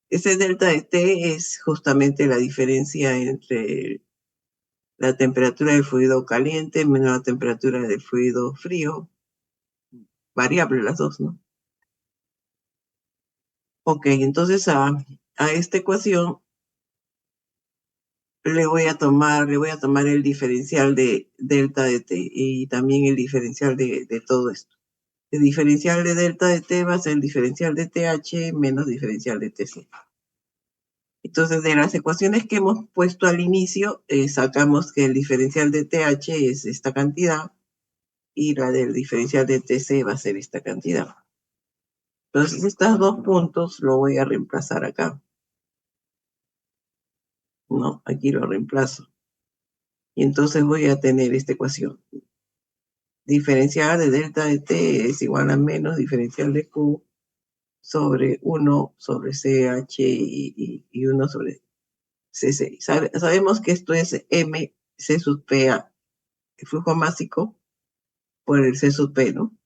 Ese delta de T es justamente la diferencia entre la temperatura del fluido caliente menos la temperatura del fluido frío, variable las dos, ¿no? Ok, entonces a esta ecuación le voy a tomar el diferencial de delta de t y también el diferencial de todo esto. El diferencial de delta de t va a ser el diferencial de th menos diferencial de tc. Entonces, de las ecuaciones que hemos puesto al inicio, sacamos que el diferencial de th es esta cantidad y la del diferencial de tc va a ser esta cantidad. Entonces, estos dos puntos lo voy a reemplazar acá. No, aquí lo reemplazo. Y entonces voy a tener esta ecuación. Diferencial de delta de t es igual a menos diferencial de q sobre 1 sobre ch y 1 sobre cc. Sabemos que esto es m c sub p a, el flujo másico por el c sub p, ¿no?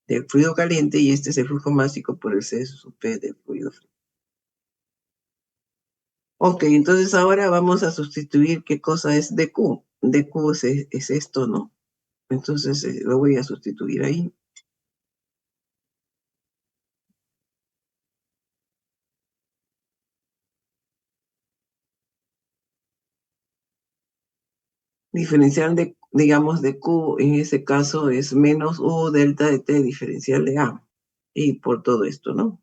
Del fluido caliente, y este es el flujo másico por el c sub p del fluido frío. Ok, entonces ahora vamos a sustituir qué cosa es dq. Dq es esto, ¿no? Entonces lo voy a sustituir ahí. Diferencial de, digamos, de Q en ese caso es menos U delta de T diferencial de A. Y por todo esto, ¿no?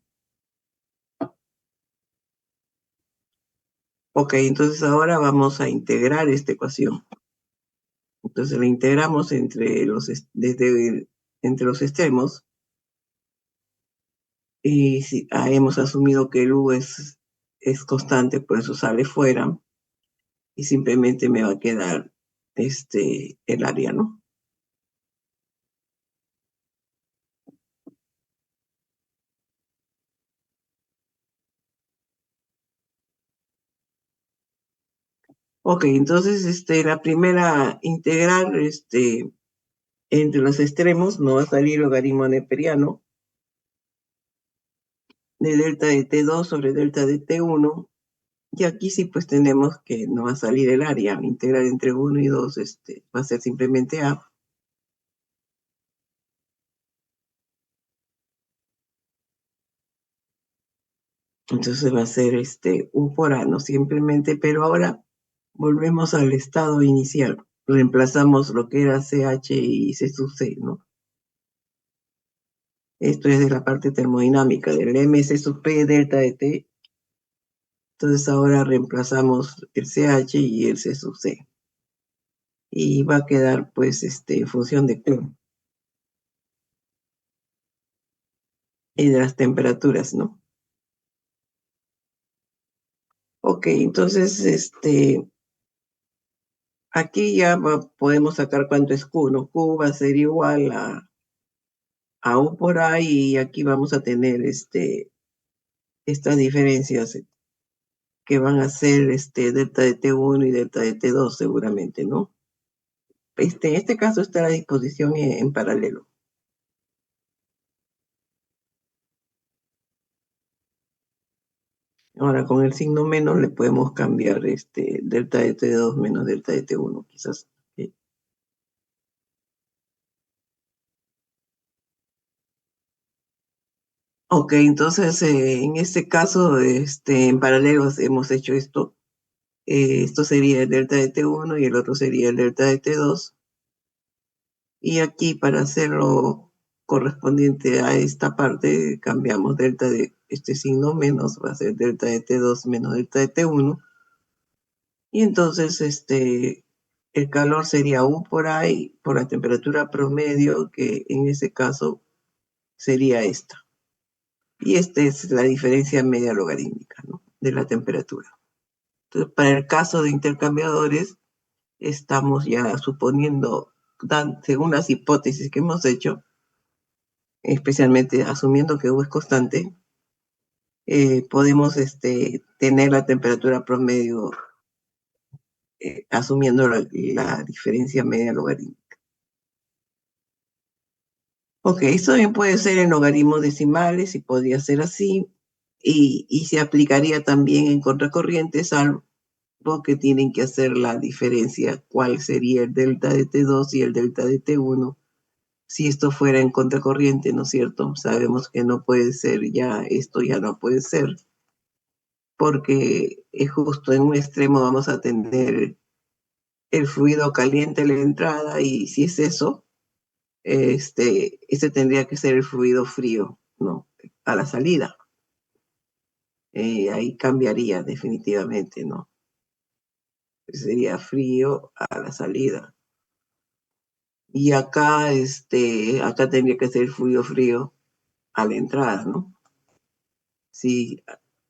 Ok, entonces ahora vamos a integrar esta ecuación. Entonces la integramos entre los extremos. Y si, hemos asumido que el U es constante, por eso sale fuera. Y simplemente me va a quedar el área, ¿no? Ok, entonces la primera integral, entre los extremos no va a salir logaritmo neperiano de delta de T2 sobre delta de T1. Y aquí sí pues tenemos que no va a salir el área. Integral entre 1 y 2 va a ser simplemente A. Entonces va a ser U por A, ¿no? Simplemente, pero ahora volvemos al estado inicial. Reemplazamos lo que era CH y C sub C, ¿no? Esto es de la parte termodinámica, del MC sub P delta de T. Entonces ahora reemplazamos el CH y el C sub C. Y va a quedar, pues, en función de Q y de las temperaturas, ¿no? Ok, entonces, aquí ya podemos sacar cuánto es Q, ¿no? Q va a ser igual a U por A, y aquí vamos a tener, estas diferencias que van a ser, delta de T1 y delta de T2 seguramente, ¿no? En este caso está la disposición en paralelo. Ahora, con el signo menos le podemos cambiar delta de T2 menos delta de T1, quizás. Ok, entonces en este caso, en paralelo hemos hecho esto. Esto sería el delta de T1 y el otro sería el delta de T2. Y aquí, para hacerlo correspondiente a esta parte, cambiamos delta de este signo menos, va a ser delta de T2 menos delta de T1. Y entonces el calor sería U por ahí, por la temperatura promedio, que en ese caso sería esta. Y esta es la diferencia media logarítmica, ¿no?, de la temperatura. Entonces, para el caso de intercambiadores, estamos ya suponiendo, según las hipótesis que hemos hecho, especialmente asumiendo que U es constante, podemos tener la temperatura promedio asumiendo la diferencia media logarítmica. Ok, esto bien puede ser en logaritmos decimales y podría ser así, y se aplicaría también en contracorriente, salvo que tienen que hacer la diferencia, cuál sería el delta de T2 y el delta de T1, si esto fuera en contracorriente, ¿no es cierto? Sabemos que no puede ser ya, esto ya no puede ser, porque justo en un extremo vamos a tener el fluido caliente a la entrada y si es eso, este tendría que ser el fluido frío, ¿no? A la salida. Ahí cambiaría definitivamente, ¿no? Sería frío a la salida. Y acá, acá tendría que ser fluido frío a la entrada, ¿no? Si,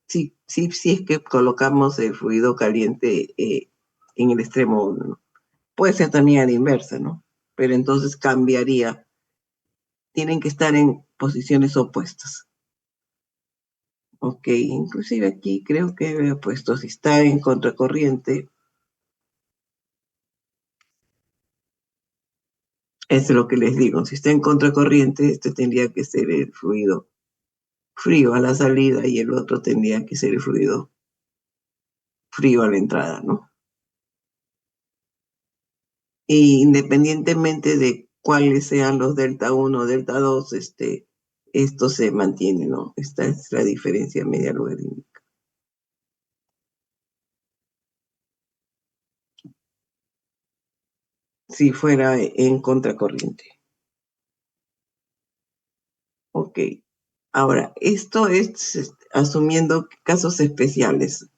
si es que colocamos el fluido caliente en el extremo uno, ¿no? Puede ser también a la inversa, ¿no? Pero entonces cambiaría. Tienen que estar en posiciones opuestas. Ok, inclusive aquí creo que he puesto si está en contracorriente, es lo que les digo, si está en contracorriente, este tendría que ser el fluido frío a la salida y el otro tendría que ser el fluido frío a la entrada, ¿no? Y independientemente de cuáles sean los delta 1 o delta 2, esto se mantiene, ¿no? Esta es la diferencia media logarítmica. Si fuera en contracorriente. Ok. Ahora, esto es asumiendo casos especiales.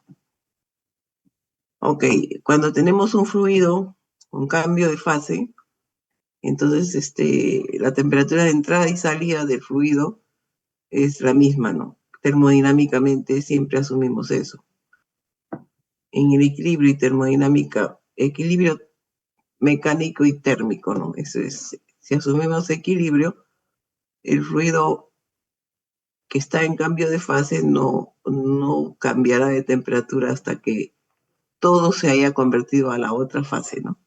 Ok, cuando tenemos un fluido con cambio de fase, entonces la temperatura de entrada y salida del fluido es la misma, ¿no? Termodinámicamente siempre asumimos eso. En el equilibrio y termodinámica, equilibrio mecánico y térmico, ¿no? Eso es, si asumimos equilibrio, el fluido que está en cambio de fase no cambiará de temperatura hasta que todo se haya convertido a la otra fase, ¿no?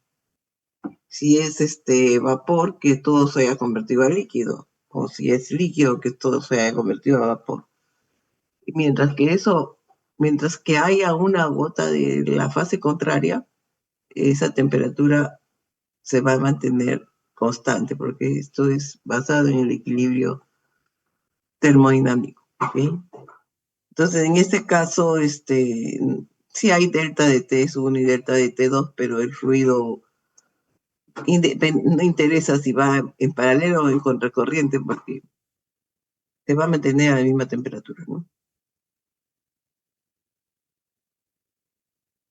Si es vapor, que todo se haya convertido a líquido, o si es líquido, que todo se haya convertido a vapor. Y mientras que haya una gota de la fase contraria, esa temperatura se va a mantener constante, porque esto es basado en el equilibrio termodinámico. ¿Okay? Entonces, en este caso, sí hay delta de T1 y delta de T2, pero el fluido no interesa si va en paralelo o en contracorriente, porque se va a mantener a la misma temperatura, ¿no?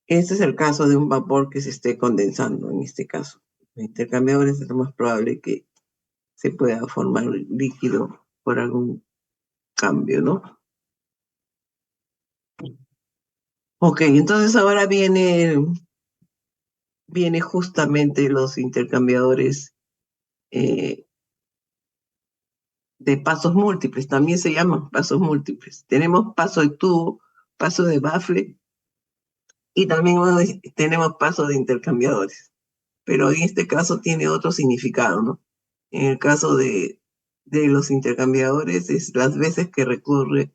Este es el caso de un vapor que se esté condensando, en este caso. Los intercambiadores es lo más probable que se pueda formar líquido por algún cambio, ¿no? Ok, entonces ahora viene justamente los intercambiadores eh, de pasos múltiples, también se llaman pasos múltiples. Tenemos paso de tubo, paso de bafle y también tenemos paso de intercambiadores. Pero en este caso tiene otro significado, ¿no? En el caso de los intercambiadores es las veces que recurre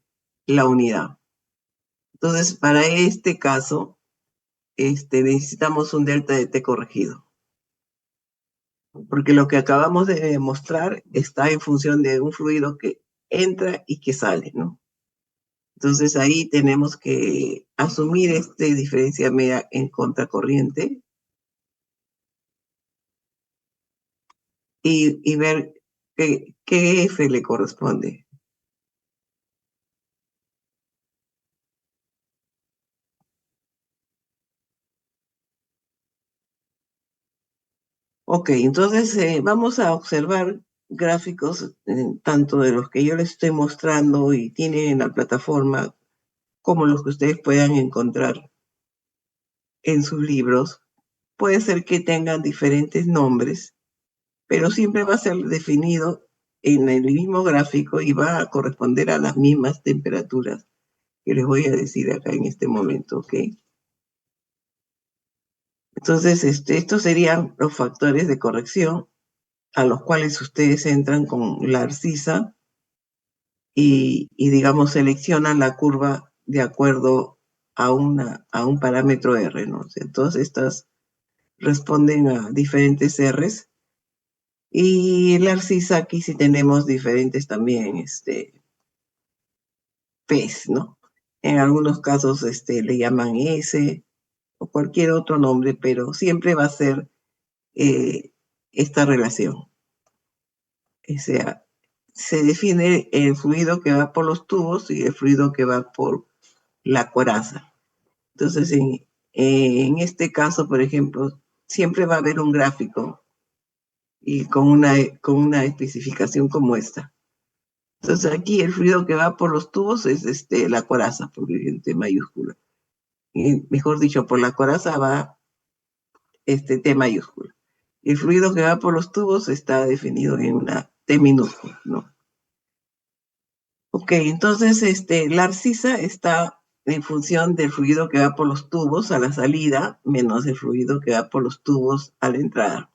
la unidad. Entonces, para este caso, necesitamos un delta de T corregido, porque lo que acabamos de demostrar está en función de un fluido que entra y que sale, ¿no? Entonces ahí tenemos que asumir diferencia media en contracorriente y ver qué F le corresponde. Ok, entonces vamos a observar gráficos tanto de los que yo les estoy mostrando y tienen en la plataforma como los que ustedes puedan encontrar en sus libros. Puede ser que tengan diferentes nombres, pero siempre va a ser definido en el mismo gráfico y va a corresponder a las mismas temperaturas que les voy a decir acá en este momento, ¿ok? Entonces, estos serían los factores de corrección a los cuales ustedes entran con la arcisa y digamos, seleccionan la curva de acuerdo a un parámetro R, ¿no? O sea, todas estas responden a diferentes Rs Y la arcisa, aquí sí tenemos diferentes también, pez, ¿no? En algunos casos, le llaman S o cualquier otro nombre, pero siempre va a ser esta relación. O sea, se define el fluido que va por los tubos y el fluido que va por la coraza. Entonces, en este caso, por ejemplo, siempre va a haber un gráfico y con una especificación como esta. Entonces, aquí el fluido que va por los tubos es la coraza, porque es T mayúscula. Y, mejor dicho, por la coraza va T mayúscula. El fluido que va por los tubos está definido en una T minúscula, ¿no? Ok, entonces la arcisa está en función del fluido que va por los tubos a la salida menos el fluido que va por los tubos a la entrada,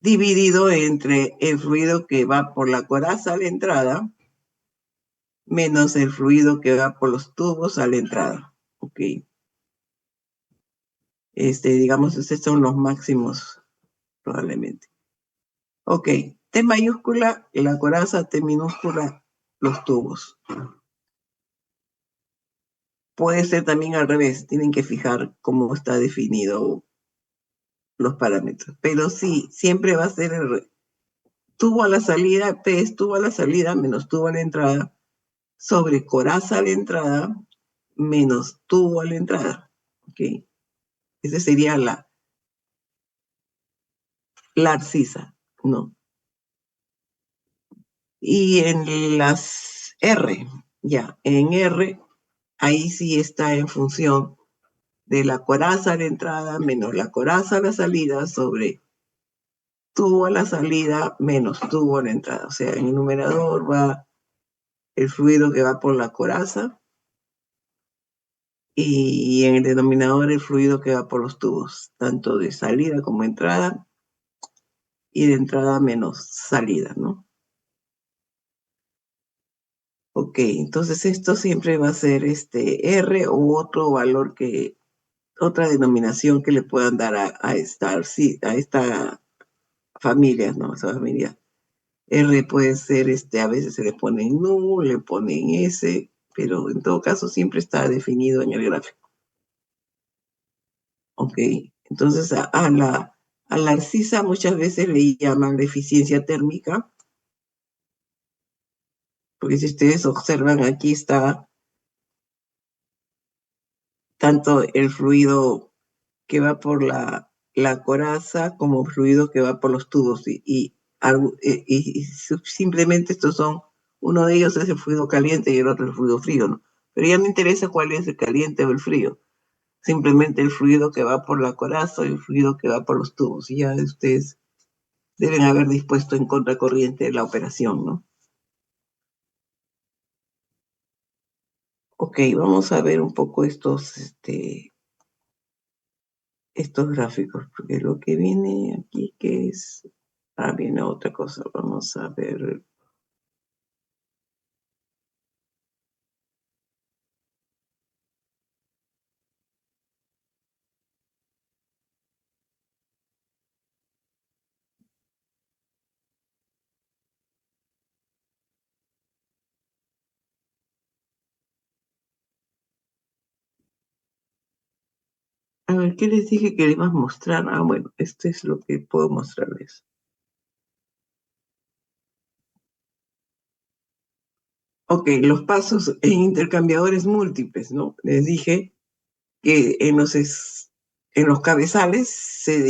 dividido entre el fluido que va por la coraza a la entrada menos el fluido que va por los tubos a la entrada. Ok, digamos, estos son los máximos probablemente. Ok, T mayúscula, la coraza, T minúscula, los tubos. Puede ser también al revés, tienen que fijar cómo está definido los parámetros. Pero sí, siempre va a ser el tubo a la salida, P es tubo a la salida menos tubo a la entrada, sobre coraza a la entrada menos tubo a la entrada. ¿Ok? Esa sería la arcisa, ¿no? Y en las R, ya, en R, ahí sí está en función de la coraza a la entrada menos la coraza a la salida sobre tubo a la salida menos tubo a la entrada. O sea, en el numerador va el fluido que va por la coraza y en el denominador el fluido que va por los tubos, tanto de salida como entrada y de entrada menos salida, ¿no? Ok, entonces esto siempre va a ser R u otro valor otra denominación que le puedan dar a esta familia, ¿no? Esa familia. R puede ser, a veces se le pone nu, le ponen S, pero en todo caso siempre está definido en el gráfico. Ok, entonces a la arcisa muchas veces le llaman la eficiencia térmica, porque si ustedes observan aquí está tanto el fluido que va por la coraza como el fluido que va por los tubos y simplemente estos son, uno de ellos es el fluido caliente y el otro el fluido frío, ¿no? Pero ya no interesa cuál es el caliente o el frío, simplemente el fluido que va por la coraza y el fluido que va por los tubos. Y ya ustedes deben haber dispuesto en contracorriente la operación, ¿no? Ok, vamos a ver un poco estos gráficos, porque lo que viene aquí, que es... Ah, viene otra cosa, vamos a ver. A ver, ¿qué les dije que les iba a mostrar? Ah, bueno, esto es lo que puedo mostrarles. Ok, los pasos en intercambiadores múltiples, ¿no? Les dije que en los cabezales se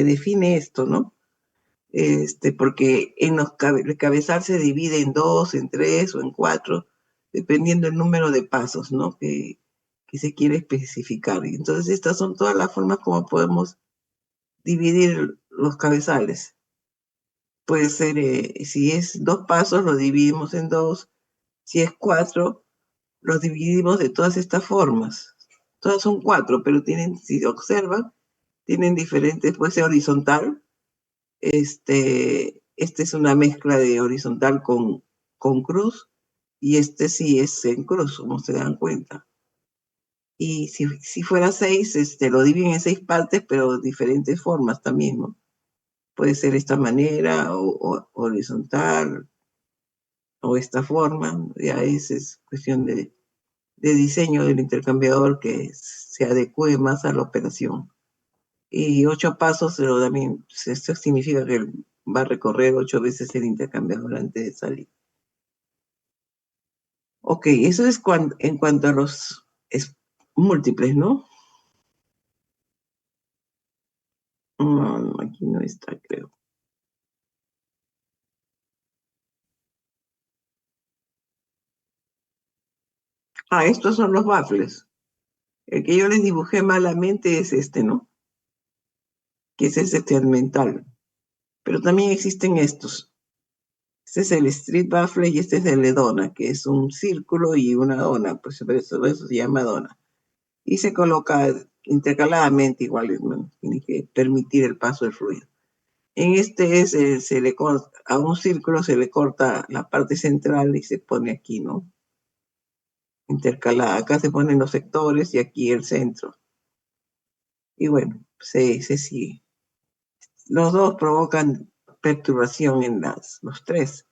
define esto, ¿no? Porque el cabezal se divide en dos, en tres o en cuatro, dependiendo del número de pasos, ¿no? Que se quiere especificar. Y entonces estas son todas las formas como podemos dividir los cabezales. Puede ser, si es dos pasos, lo dividimos en dos. Si es cuatro, los dividimos de todas estas formas. Todas son cuatro, pero si observan, tienen diferentes, puede ser horizontal. Es una mezcla de horizontal con cruz, y sí es en cruz, como se dan cuenta. Y si fuera 6, lo dividen en 6 partes, pero diferentes formas también, ¿no? Puede ser esta manera, o horizontal, o esta forma. Ya es cuestión de diseño del intercambiador que se adecue más a la operación. Y 8 pasos, pero también esto significa que va a recorrer 8 veces el intercambiador antes de salir. Ok, eso es en cuanto a los múltiples, ¿no? Aquí no está, creo. Estos son los baffles. El que yo les dibujé malamente es este, ¿no? Que es el segmental. Pero también existen estos. Este es el street baffle y este es el de dona, que es un círculo y una dona, pues por eso se llama dona. Y se coloca intercaladamente igual, ¿no? Tiene que permitir el paso del fluido. En este a un círculo se le corta la parte central y se pone aquí, ¿no? Intercalada. Acá se ponen los sectores y aquí el centro. Y bueno, se sigue. Los dos provocan perturbación los tres,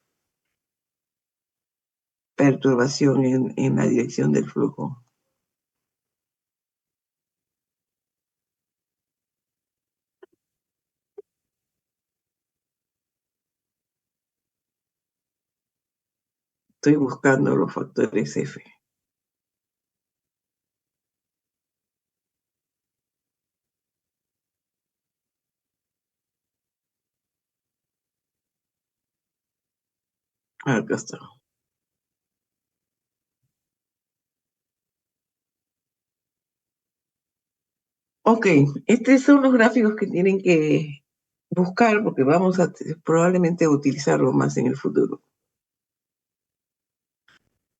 perturbación en la dirección del flujo. Estoy buscando los factores F. Acá está. Ok, estos son los gráficos que tienen que buscar porque vamos a probablemente utilizarlo más en el futuro.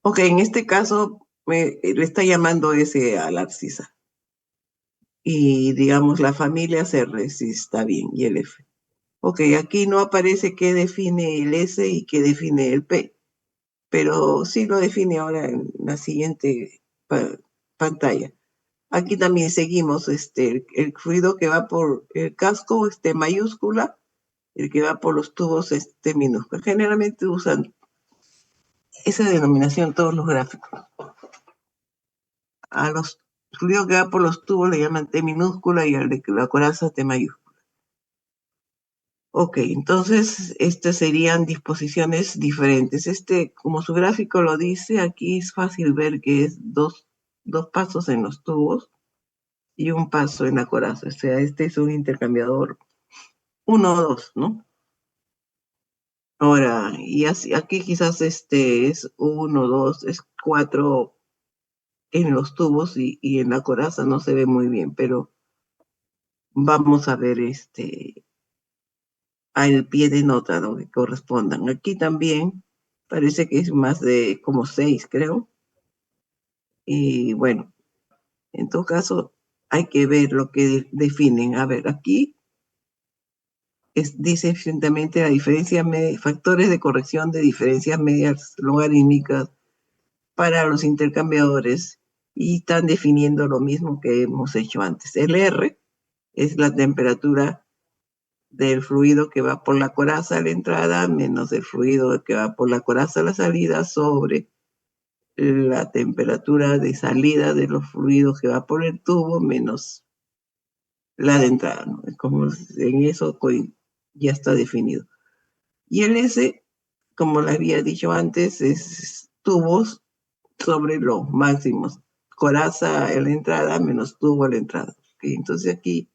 Ok, en este caso le está llamando S a la abscisa. Y digamos la familia CR, sí está bien, y el F. Ok, aquí no aparece qué define el S y qué define el P, pero sí lo define ahora en la siguiente pantalla. Aquí también seguimos el fluido que va por el casco, mayúscula, el que va por los tubos, minúscula. Generalmente usan esa denominación todos los gráficos. A los fluidos que va por los tubos le llaman T minúscula y al de la coraza T mayúscula. Ok, entonces estas serían disposiciones diferentes. Como su gráfico lo dice, aquí es fácil ver que es dos pasos en los tubos y un paso en la coraza. O sea, este es un intercambiador 1 o 2, ¿no? Ahora, y así, aquí quizás este es 1, 2, es 4 en los tubos y en la coraza no se ve muy bien, pero vamos a ver al pie de nota, ¿no? Que correspondan. Aquí también parece que es más de como 6, creo. Y bueno, en todo caso, hay que ver lo que definen. A ver, aquí dice eficientemente la diferencia factores de corrección de diferencias medias logarítmicas para los intercambiadores y están definiendo lo mismo que hemos hecho antes. El R es la temperatura del fluido que va por la coraza a la entrada menos el fluido que va por la coraza a la salida sobre la temperatura de salida de los fluidos que va por el tubo menos la de entrada, ¿no? Es como en eso ya está definido. Y el S, como le había dicho antes, es tubos sobre los máximos. Coraza en la entrada menos tubo a la entrada. ¿Okay? Entonces aquí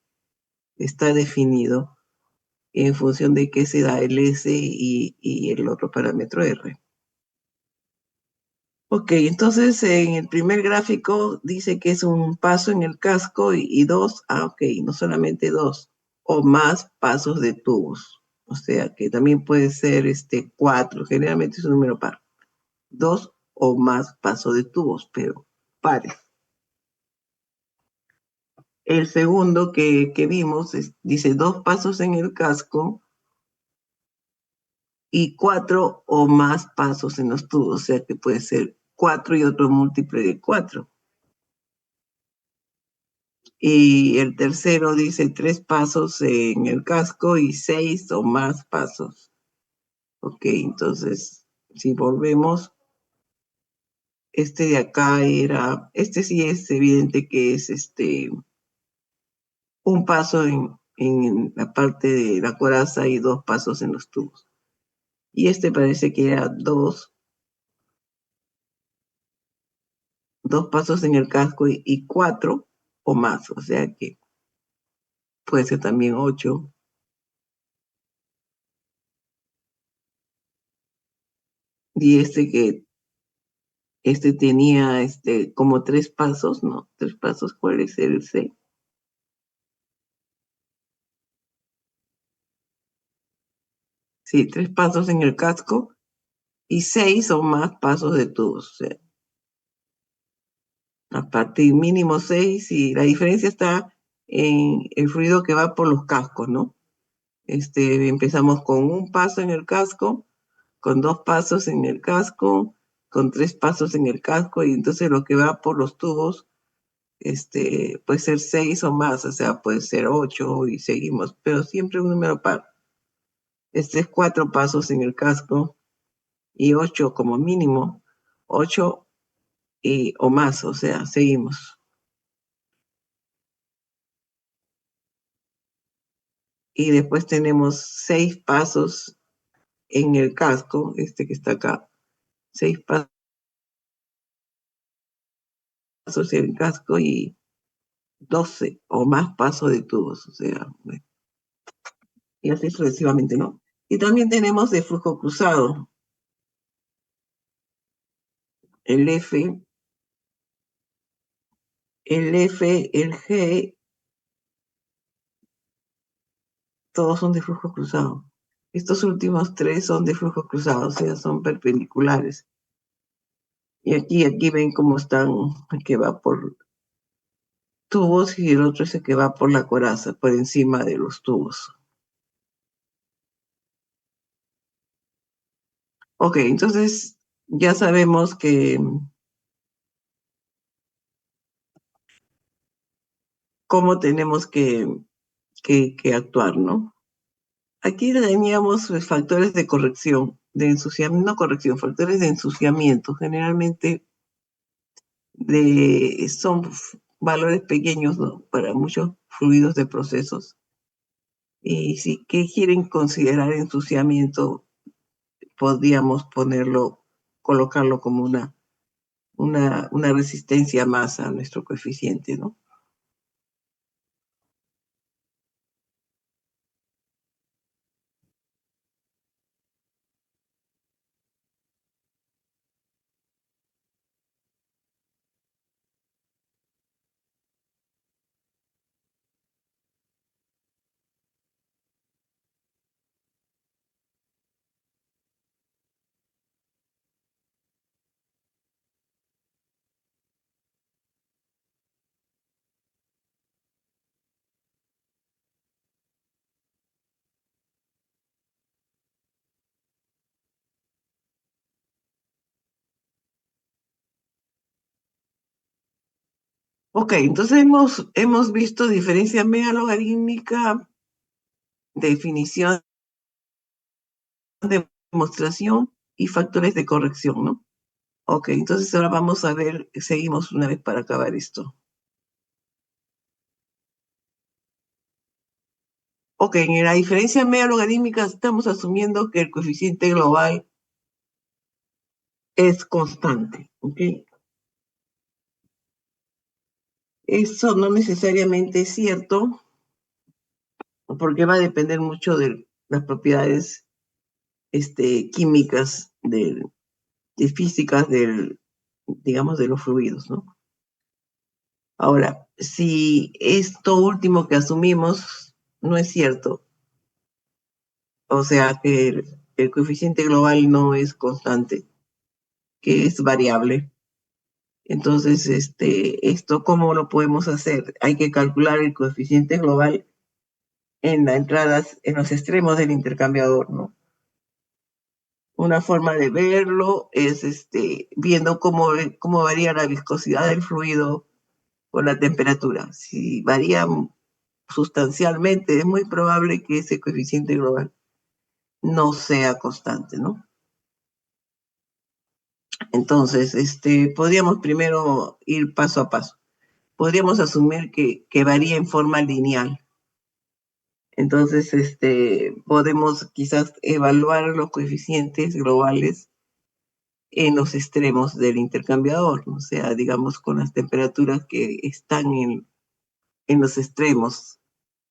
está definido en función de qué se da el S y el otro parámetro R. Ok, entonces en el primer gráfico dice que es un paso en el casco y dos, ok, no solamente dos, o más pasos de tubos. O sea que también puede ser 4, generalmente es un número par. Dos o más pasos de tubos, pero pares. El segundo que vimos dice 2 pasos en el casco y 4 o más pasos en los tubos, o sea que puede ser 4 y otro múltiple de 4. Y el tercero dice 3 pasos en el casco y 6 o más pasos. Ok, entonces, si volvemos, este de acá este sí es evidente que es un paso en la parte de la coraza y 2 pasos en los tubos. Y este parece que era dos pasos en el casco y 4 o más, o sea que puede ser también 8. Y este tenía como 3 pasos, ¿no? 3 pasos, ¿cuál es el C? Sí, 3 pasos en el casco y 6 o más pasos de tubos. O sea, a partir mínimo 6 y la diferencia está en el fluido que va por los cascos, ¿no? Empezamos con un paso en el casco, con 2 pasos en el casco, con 3 pasos en el casco y entonces lo que va por los tubos puede ser 6 o más, o sea, puede ser 8 y seguimos, pero siempre un número par. Este es 4 pasos en el casco y 8 como mínimo, 8 o más, o sea, seguimos. Y después tenemos 6 pasos en el casco, este que está acá, 6 pasos en el casco y 12 o más pasos de tubos, o sea, bueno, y así sucesivamente, ¿no? Y también tenemos de flujo cruzado, el F, el G, todos son de flujo cruzado. Estos últimos 3 son de flujo cruzado, o sea, son perpendiculares. Y aquí ven cómo están, el que va por tubos y el otro es el que va por la coraza, por encima de los tubos. Ok, entonces ya sabemos que cómo tenemos que actuar, ¿no? Aquí teníamos factores de corrección, de ensuciamiento, no corrección, factores de ensuciamiento. Generalmente son valores pequeños, ¿no? Para muchos fluidos de procesos. Y si que quieren considerar ensuciamiento, podríamos colocarlo como una resistencia más a nuestro coeficiente, ¿no? Ok, entonces hemos visto diferencia media logarítmica, definición, demostración y factores de corrección, ¿no? Ok, entonces ahora vamos a ver, seguimos una vez para acabar esto. Ok, en la diferencia media logarítmica estamos asumiendo que el coeficiente global es constante, ¿ok? Eso no necesariamente es cierto, porque va a depender mucho de las propiedades químicas, de físicas digamos, de los fluidos, ¿no? Ahora, si esto último que asumimos no es cierto, o sea que el coeficiente global no es constante, que es variable. Entonces, esto, ¿cómo lo podemos hacer? Hay que calcular el coeficiente global en las entradas, en los extremos del intercambiador, ¿no? Una forma de verlo es viendo cómo varía la viscosidad del fluido con la temperatura. Si varía sustancialmente, es muy probable que ese coeficiente global no sea constante, ¿no? Entonces, podríamos primero ir paso a paso. Podríamos asumir que varía en forma lineal. Entonces, podemos quizás evaluar los coeficientes globales en los extremos del intercambiador, ¿no? O sea, digamos, con las temperaturas que están en los extremos,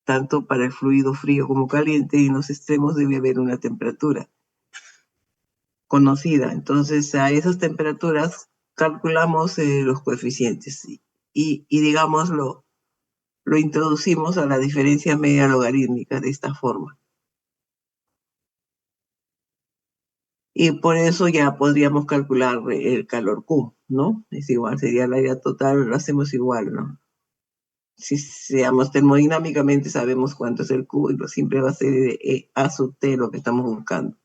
tanto para el fluido frío como caliente, y en los extremos debe haber una temperatura conocida. Entonces, a esas temperaturas calculamos los coeficientes y digamos, lo introducimos a la diferencia media logarítmica de esta forma. Y por eso ya podríamos calcular el calor Q, ¿no? Es igual, sería el área total, lo hacemos igual, ¿no? Si seamos termodinámicamente sabemos cuánto es el Q y lo siempre va a ser A sub T lo que estamos buscando.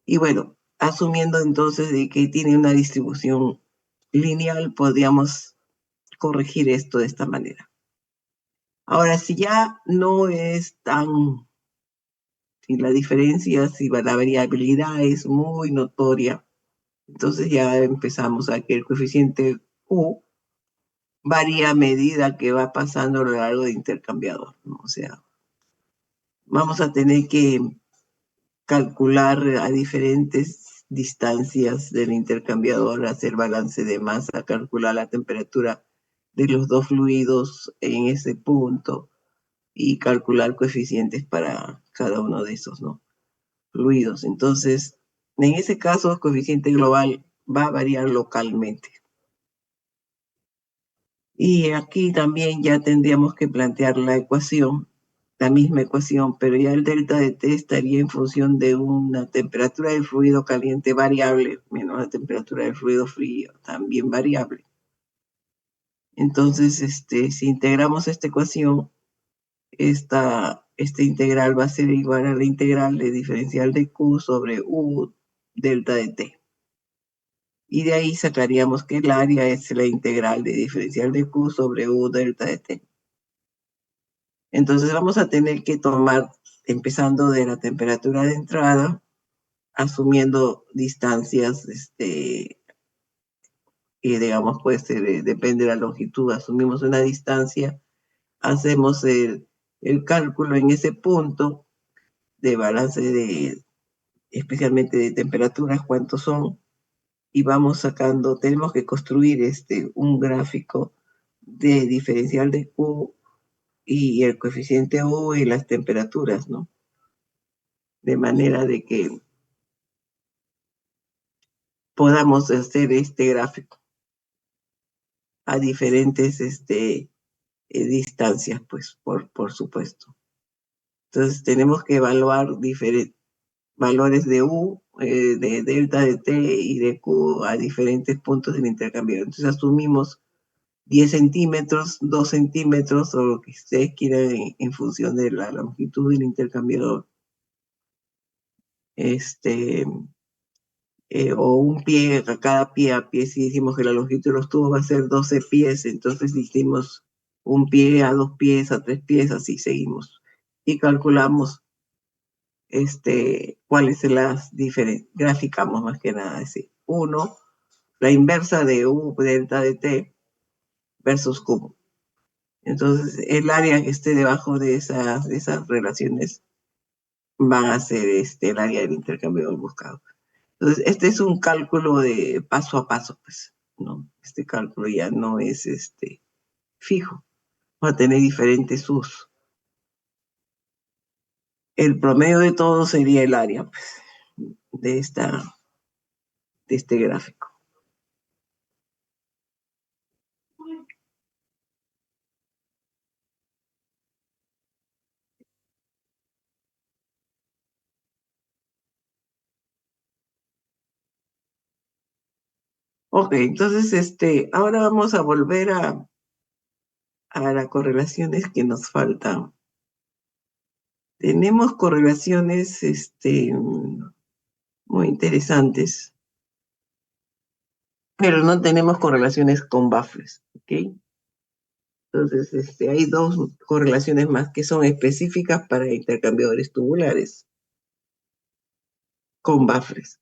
Y bueno, asumiendo entonces de que tiene una distribución lineal, podríamos corregir esto de esta manera. Ahora, si ya no es tan, si la diferencia, si la variabilidad es muy notoria, entonces ya empezamos a que el coeficiente Q varía a medida que va pasando a lo largo del intercambiador, ¿no? O sea, vamos a tener que calcular a diferentes distancias del intercambiador, hacer balance de masa, calcular la temperatura de los dos fluidos en ese punto y calcular coeficientes para cada uno de esos, ¿no? Fluidos. Entonces, en ese caso, el coeficiente global va a variar localmente. Y aquí también ya tendríamos que plantear la ecuación, la misma ecuación, pero ya el delta de T estaría en función de una temperatura del fluido caliente variable menos la temperatura del fluido frío, también variable. Entonces, si integramos esta ecuación, este integral va a ser igual a la integral de diferencial de Q sobre U delta de T. Y de ahí sacaríamos que el área es la integral de diferencial de Q sobre U delta de T. Entonces vamos a tener que tomar, empezando de la temperatura de entrada, asumiendo distancias, y digamos, pues depende de la longitud, asumimos una distancia, hacemos el cálculo en ese punto de balance especialmente de temperaturas, cuántos son, y vamos sacando, tenemos que construir un gráfico de diferencial de Q y el coeficiente U y las temperaturas, ¿no? De manera de que podamos hacer este gráfico a diferentes distancias, pues, por supuesto. Entonces, tenemos que evaluar diferentes valores de U, de delta de T y de Q a diferentes puntos del intercambio. Entonces, asumimos 10 centímetros, 2 centímetros, o lo que ustedes quieran en función de la longitud del intercambiador. O un pie, a cada pie a pie, si decimos que la longitud de los tubos va a ser 12 pies, entonces hicimos un pie a 2 pies, a 3 pies, así seguimos. Y calculamos cuáles son las diferencias, graficamos más que nada, es decir, uno, la inversa de U delta de T versus Q. Entonces, el área que esté debajo de esas relaciones va a ser el área del intercambio buscado. Entonces, este es un cálculo de paso a paso, pues, ¿no? Este cálculo ya no es fijo, va a tener diferentes usos. El promedio de todo sería el área, pues, de este gráfico. Ok, entonces, ahora vamos a volver a las correlaciones que nos faltan. Tenemos correlaciones, muy interesantes. pero no tenemos correlaciones con baffles, ¿ok? Entonces, hay dos correlaciones más que son específicas para intercambiadores tubulares con baffles.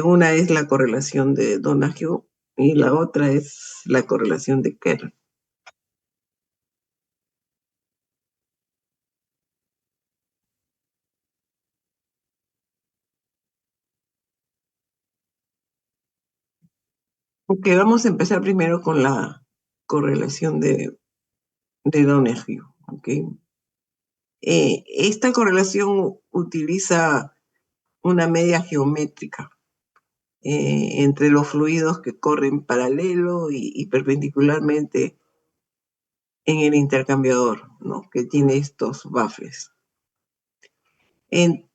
Una es la correlación de Donahue y la otra es la correlación de Kerr. Ok, vamos a empezar primero con la correlación de Donahue. Okay. Esta correlación utiliza una media geométrica entre los fluidos que corren paralelo y perpendicularmente en el intercambiador, ¿no? Que tiene estos baffles. En,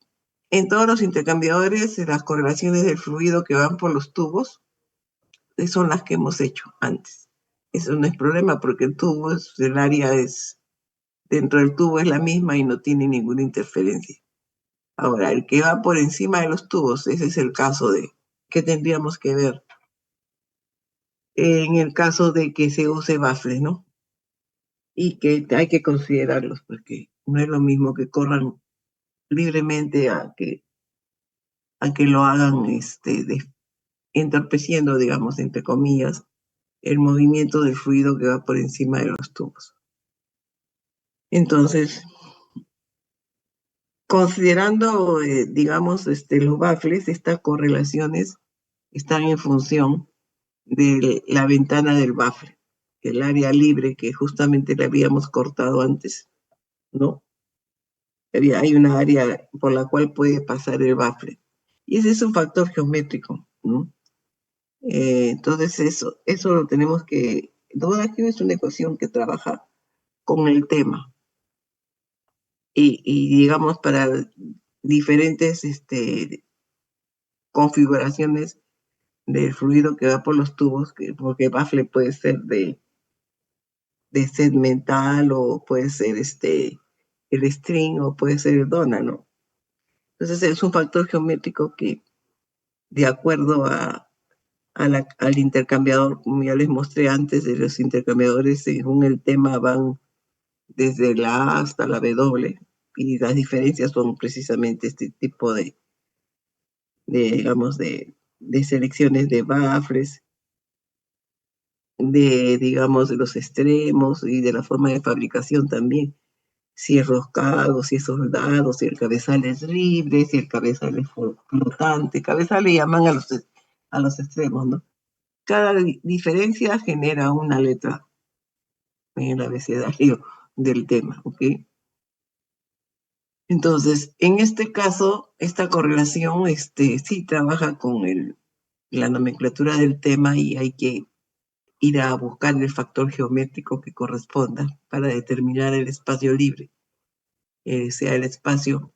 en todos los intercambiadores, las correlaciones del fluido que van por los tubos son las que hemos hecho antes. Eso no es problema porque el área dentro del tubo es la misma y no tiene ninguna interferencia. Ahora, el que va por encima de los tubos, ese es el caso de que tendríamos que ver en el caso de que se use baffles, ¿no? Y que hay que considerarlos porque no es lo mismo que corran libremente a que lo hagan entorpeciendo, digamos, entre comillas, el movimiento del fluido que va por encima de los tubos. Entonces, considerando, digamos, los baffles, estas correlaciones están en función de la ventana del baffle, el área libre que justamente le habíamos cortado antes, ¿no? Hay una área por la cual puede pasar el baffle. Y ese es un factor geométrico, ¿no? Entonces, eso lo tenemos que... Donahue es una ecuación que trabaja con el tema. Y digamos, para diferentes configuraciones del fluido que va por los tubos, porque baffle puede ser de segmental o puede ser el string o puede ser el dona, ¿no? Entonces es un factor geométrico que de acuerdo al intercambiador, como ya les mostré antes, de los intercambiadores según el tema van desde la A hasta la W y las diferencias son precisamente este tipo digamos, de selecciones de baffles, digamos, de los extremos y de la forma de fabricación también. Si es roscado, si es soldado, si el cabezal es libre, si el cabezal es flotante. Cabezal le llaman a los extremos, ¿no? Cada diferencia genera una letra en el abecedario del tema, ¿ok? Entonces, en este caso, esta correlación sí trabaja con la nomenclatura del tema y hay que ir a buscar el factor geométrico que corresponda para determinar el espacio libre, sea el espacio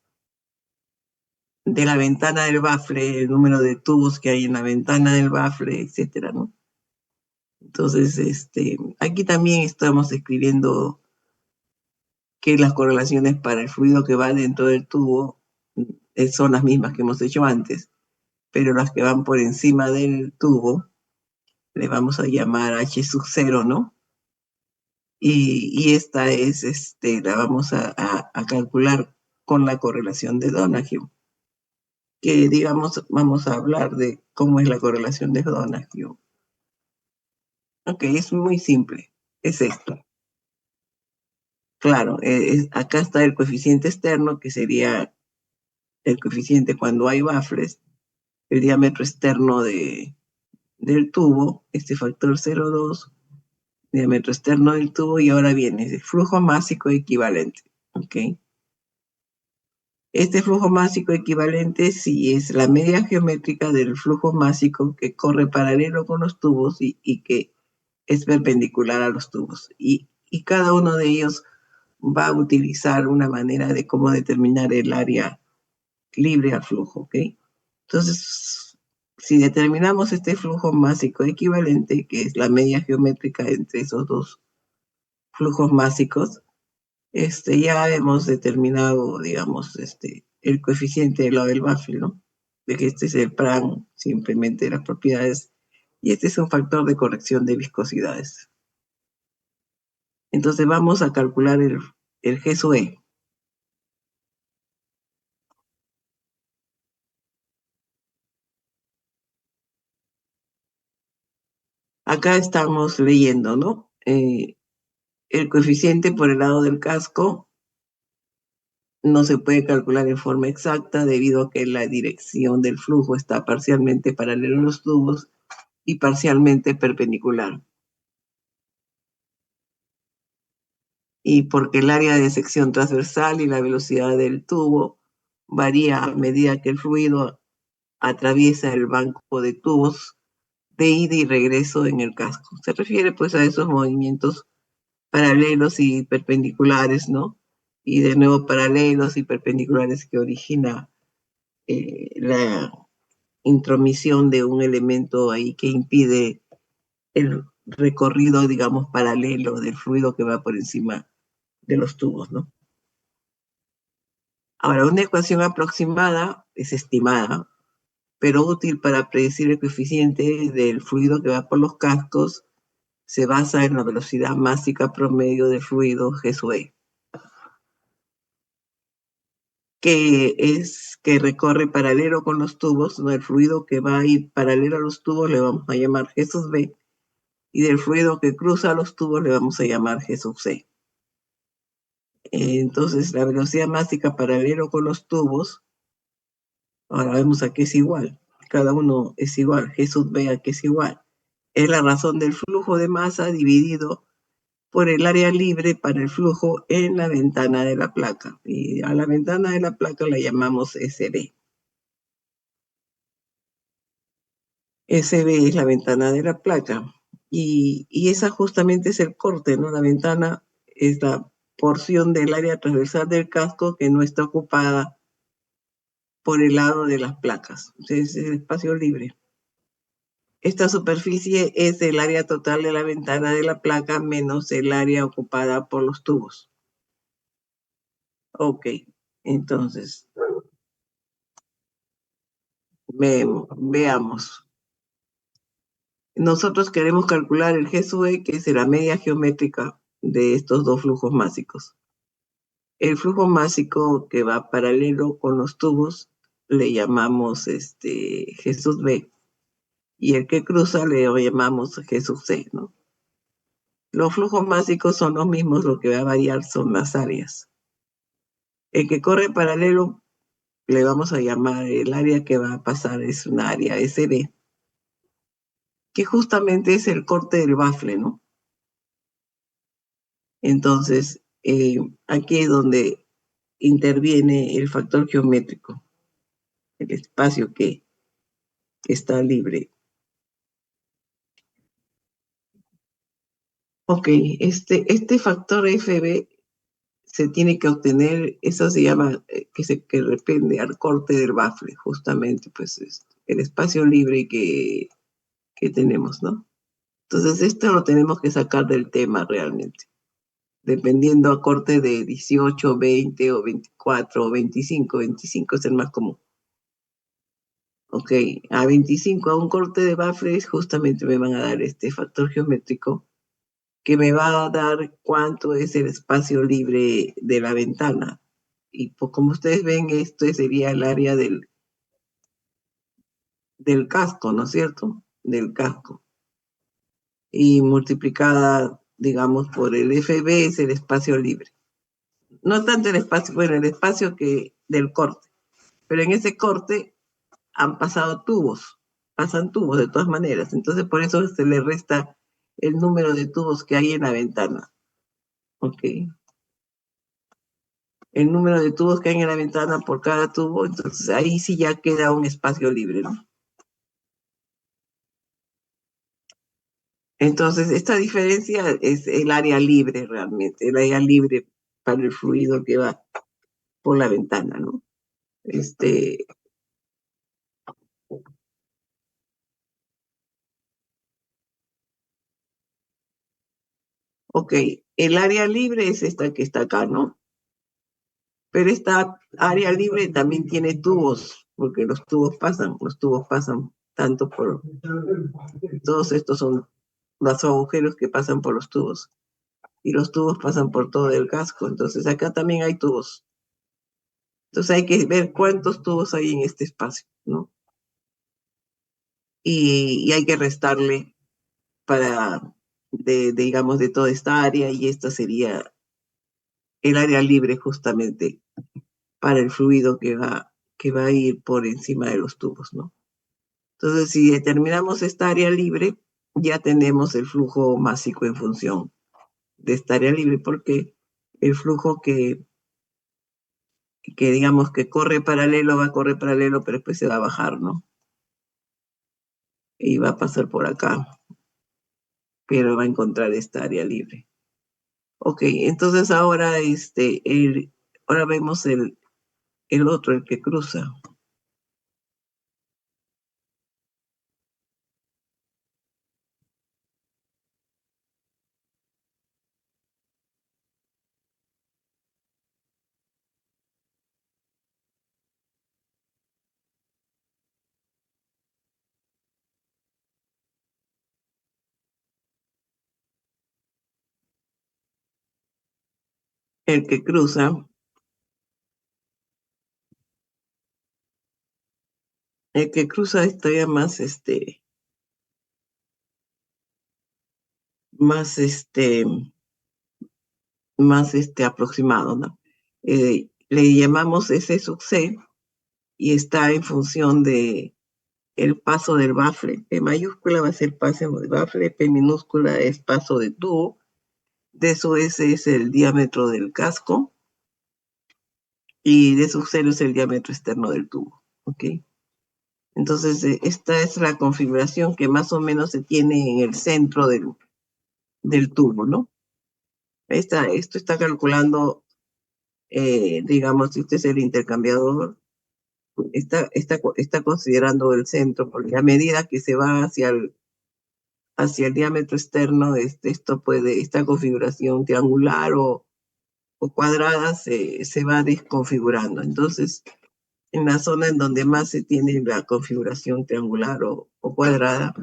de la ventana del baffle, el número de tubos que hay en la ventana del baffle, etcétera, ¿no? Entonces, aquí también estamos escribiendo que las correlaciones para el fluido que va dentro del tubo son las mismas que hemos hecho antes, pero las que van por encima del tubo le vamos a llamar H sub 0, ¿no? Y esta la vamos a calcular con la correlación de Donahue, que digamos, vamos a hablar de cómo es la correlación de Donahue. Ok, es muy simple, es esto. Claro, acá está el coeficiente externo, que sería el coeficiente cuando hay baffles, el diámetro externo del tubo, este factor 0,2, diámetro externo del tubo, y ahora viene el flujo másico equivalente, ¿ok? Este flujo másico equivalente sí es la media geométrica del flujo másico que corre paralelo con los tubos y que es perpendicular a los tubos. Y cada uno de ellos va a utilizar una manera de cómo determinar el área libre al flujo, ¿ok? Entonces, si determinamos este flujo másico equivalente, que es la media geométrica entre esos dos flujos másicos, ya hemos determinado, digamos, el coeficiente de lo del baffle, ¿no? De que este es el PRAM, simplemente las propiedades Y este es un factor de corrección de viscosidades. Entonces vamos a calcular el G sub E. Acá estamos leyendo, ¿no? El coeficiente por el lado del casco no se puede calcular en forma exacta debido a que la dirección del flujo está parcialmente paralela a los tubos y parcialmente perpendicular. Y porque el área de sección transversal y la velocidad del tubo varía a medida que el fluido atraviesa el banco de tubos de ida y regreso en el casco. Se refiere pues a esos movimientos paralelos y perpendiculares, ¿no? Y de nuevo paralelos y perpendiculares que origina la intromisión de un elemento ahí que impide el recorrido, digamos, paralelo del fluido que va por encima de los tubos, ¿no? Ahora, una ecuación aproximada es estimada, pero útil para predecir el coeficiente del fluido que va por los cascos se basa en la velocidad másica promedio del fluido G sub E, que recorre paralelo con los tubos, ¿no? El fluido que va a ir paralelo a los tubos le vamos a llamar G sub B, y del fluido que cruza los tubos le vamos a llamar G sub C. Entonces, la velocidad másica paralelo con los tubos, ahora vemos a qué es igual. Cada uno es igual, G sub B a qué es igual. Es la razón del flujo de masa dividido por el área libre para el flujo en la ventana de la placa. Y a la ventana de la placa la llamamos SB. SB es la ventana de la placa. Y esa justamente es el corte, ¿no? La ventana es la porción del área transversal del casco que no está ocupada por el lado de las placas. Es el espacio libre. Esta superficie es el área total de la ventana de la placa menos el área ocupada por los tubos. Ok, entonces veamos. Nosotros queremos calcular el G sub E, que es la media geométrica de estos dos flujos másicos. El flujo másico que va paralelo con los tubos le llamamos G sub B, y el que cruza le llamamos G sub C, ¿no? Los flujos másicos son los mismos, lo que va a variar son las áreas. El que corre paralelo le vamos a llamar el área que va a pasar, es una área SB, que justamente es el corte del bafle, ¿no? Entonces, aquí es donde interviene el factor geométrico, el espacio que está libre. Ok, este factor FB se tiene que obtener, eso se llama, que depende al corte del bafle, justamente, pues el espacio libre que tenemos, ¿no? Entonces, esto lo tenemos que sacar del tema realmente, dependiendo a corte de 18, 20 o 24 o 25. 25 es el más común. Ok, a 25 a un corte de bafles justamente me van a dar este factor geométrico que me va a dar cuánto es el espacio libre de la ventana. Y pues como ustedes ven, esto sería el área del casco, ¿no es cierto? Del casco. Y multiplicada, digamos, por el FB es el espacio libre. No tanto el espacio, bueno, el espacio que del corte, pero en ese corte han pasado tubos, pasan tubos de todas maneras, entonces por eso se le resta el número de tubos que hay en la ventana, ¿ok? El número de tubos que hay en la ventana por cada tubo, entonces ahí sí ya queda un espacio libre, ¿no? Entonces, esta diferencia es el área libre realmente, el área libre para el fluido que va por la ventana, ¿no? Ok, el área libre es esta que está acá, ¿no? Pero esta área libre también tiene tubos, porque los tubos pasan tanto por... Todos estos son los agujeros que pasan por los tubos. Y los tubos pasan por todo el casco. Entonces acá también hay tubos. Entonces hay que ver cuántos tubos hay en este espacio, ¿no? Y hay que restarle para, digamos, de toda esta área, y esta sería el área libre justamente para el fluido que va a ir por encima de los tubos, ¿no? Entonces, si determinamos esta área libre, ya tenemos el flujo másico en función de esta área libre, porque el flujo que digamos que corre paralelo, va a correr paralelo, pero después se va a bajar, ¿no? Y va a pasar por acá, pero va a encontrar esta área libre. Ok, entonces ahora, ahora vemos el otro, el que cruza. El que cruza, el que cruza estaría más, más, más, aproximado, ¿no? Le llamamos S sub C y está en función de el paso del bafle. P mayúscula va a ser paso del bafle, P minúscula es paso de tubo, D sub S es el diámetro del casco y D sub 0 es el diámetro externo del tubo, ¿ok? Entonces, esta es la configuración que más o menos se tiene en el centro del tubo, ¿no? Esto está calculando, digamos, si este es el intercambiador, está considerando el centro, porque a medida que se va hacia el diámetro externo, esta configuración triangular o cuadrada se va desconfigurando. Entonces, en la zona en donde más se tiene la configuración triangular o cuadrada,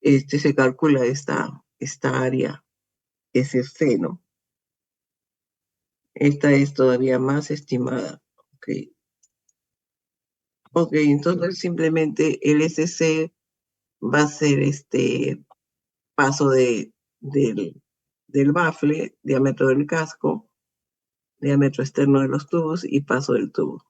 se calcula esta área SC, ¿no? Esta es todavía más estimada. Ok, entonces simplemente el SC va a ser este paso del bafle, diámetro del casco, diámetro externo de los tubos y paso del tubo.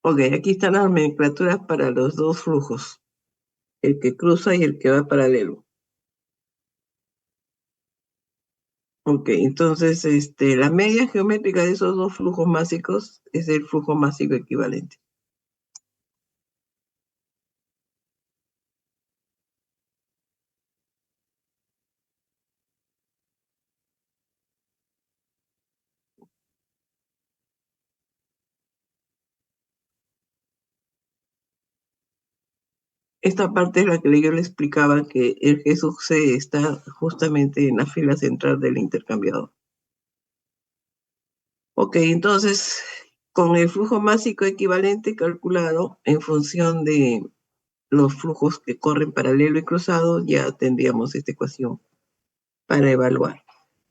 Ok, aquí están las nomenclaturas para los dos flujos, el que cruza y el que va paralelo. Ok, entonces la media geométrica de esos dos flujos másicos es el flujo másico equivalente. Esta parte es la que yo le explicaba que el G sub C está justamente en la fila central del intercambiador. Ok, entonces, con el flujo másico equivalente calculado en función de los flujos que corren paralelo y cruzado, ya tendríamos esta ecuación para evaluar.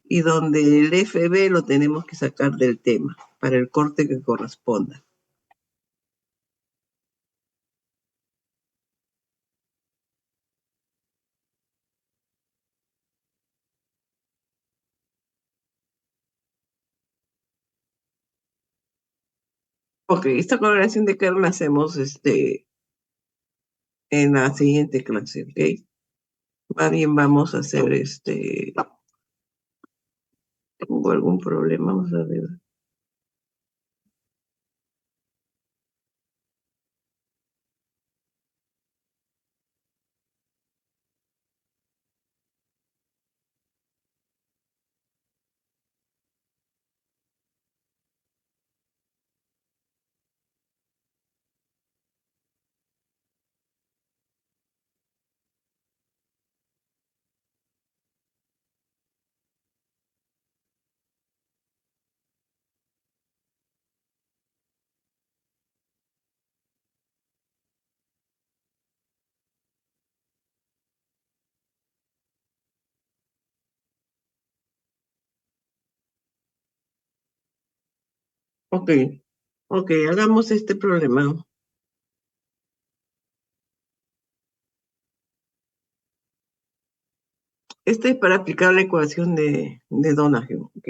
Y donde el FB lo tenemos que sacar del tema para el corte que corresponda. Ok, esta correlación de Kern la hacemos en la siguiente clase, ¿ok? Más bien vamos a hacer ¿Tengo algún problema? Vamos a ver. Ok, ok, hagamos este problema. Este es para aplicar la ecuación de Donahue, ¿ok?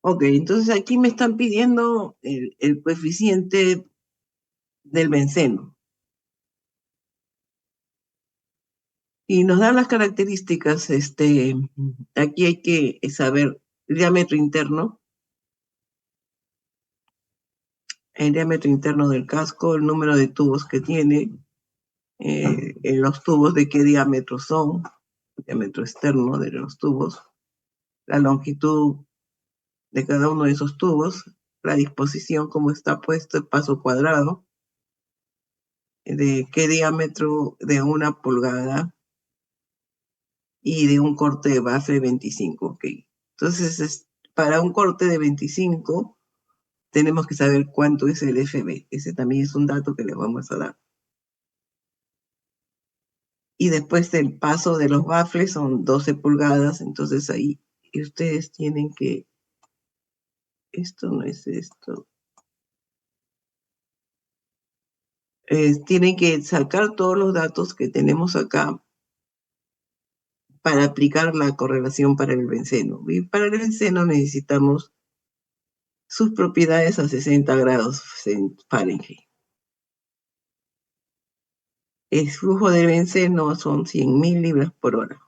Ok, entonces aquí me están pidiendo el coeficiente del benceno y nos dan las características. Aquí hay que saber el diámetro interno, del casco, el número de tubos que tiene, los tubos de qué diámetro son, el diámetro externo de los tubos, la longitud de cada uno de esos tubos, la disposición, cómo está puesto el paso cuadrado, de qué diámetro de 1 pulgada y de un corte de base 25, ok. Entonces, para un corte de 25, tenemos que saber cuánto es el FB. Ese también es un dato que le vamos a dar. Y después el paso de los baffles son 12 pulgadas, entonces ahí ustedes tienen que, esto no es esto, tienen que sacar todos los datos que tenemos acá para aplicar la correlación para el benceno. Y para el benceno necesitamos sus propiedades a 60 grados Fahrenheit. El flujo de benceno son 100.000 libras por hora.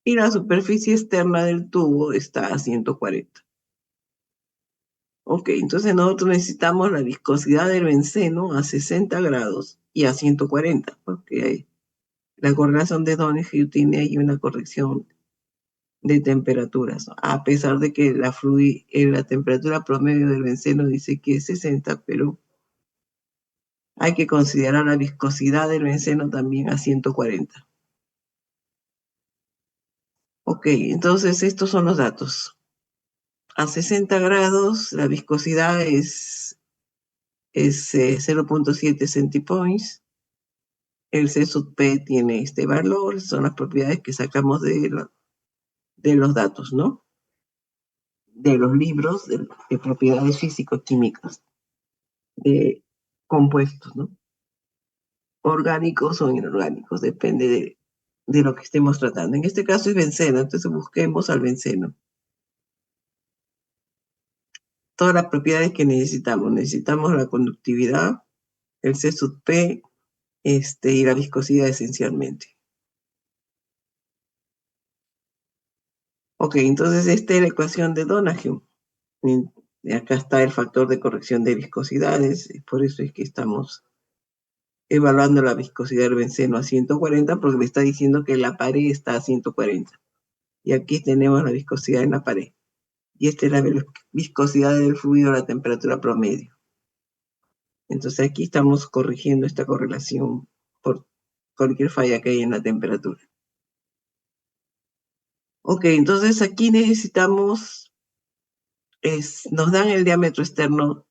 Y la superficie externa del tubo está a 140. Ok, entonces nosotros necesitamos la viscosidad del benceno a 60 grados y a 140, porque la correlación de Donahue tiene ahí una corrección de temperaturas, ¿no? A pesar de que la temperatura promedio del benceno dice que es 60, pero hay que considerar la viscosidad del benceno también a 140. Ok, entonces estos son los datos. A 60 grados la viscosidad es 0.7 centipoints. El C sub P tiene este valor, son las propiedades que sacamos de los datos, ¿no? De los libros de propiedades físico-químicas de compuestos, ¿no? Orgánicos o inorgánicos, depende de lo que estemos tratando. En este caso es benceno, entonces busquemos al benceno. Todas las propiedades que necesitamos. Necesitamos la conductividad, el C sub P, y la viscosidad esencialmente. Ok, entonces esta es la ecuación de Donahue. Y acá está el factor de corrección de viscosidades, y por eso es que estamos evaluando la viscosidad del benceno a 140, porque me está diciendo que la pared está a 140. Y aquí tenemos la viscosidad en la pared. Y esta es la viscosidad del fluido a la temperatura promedio. Entonces aquí estamos corrigiendo esta correlación por cualquier falla que haya en la temperatura. Ok, entonces aquí necesitamos, nos dan el diámetro externo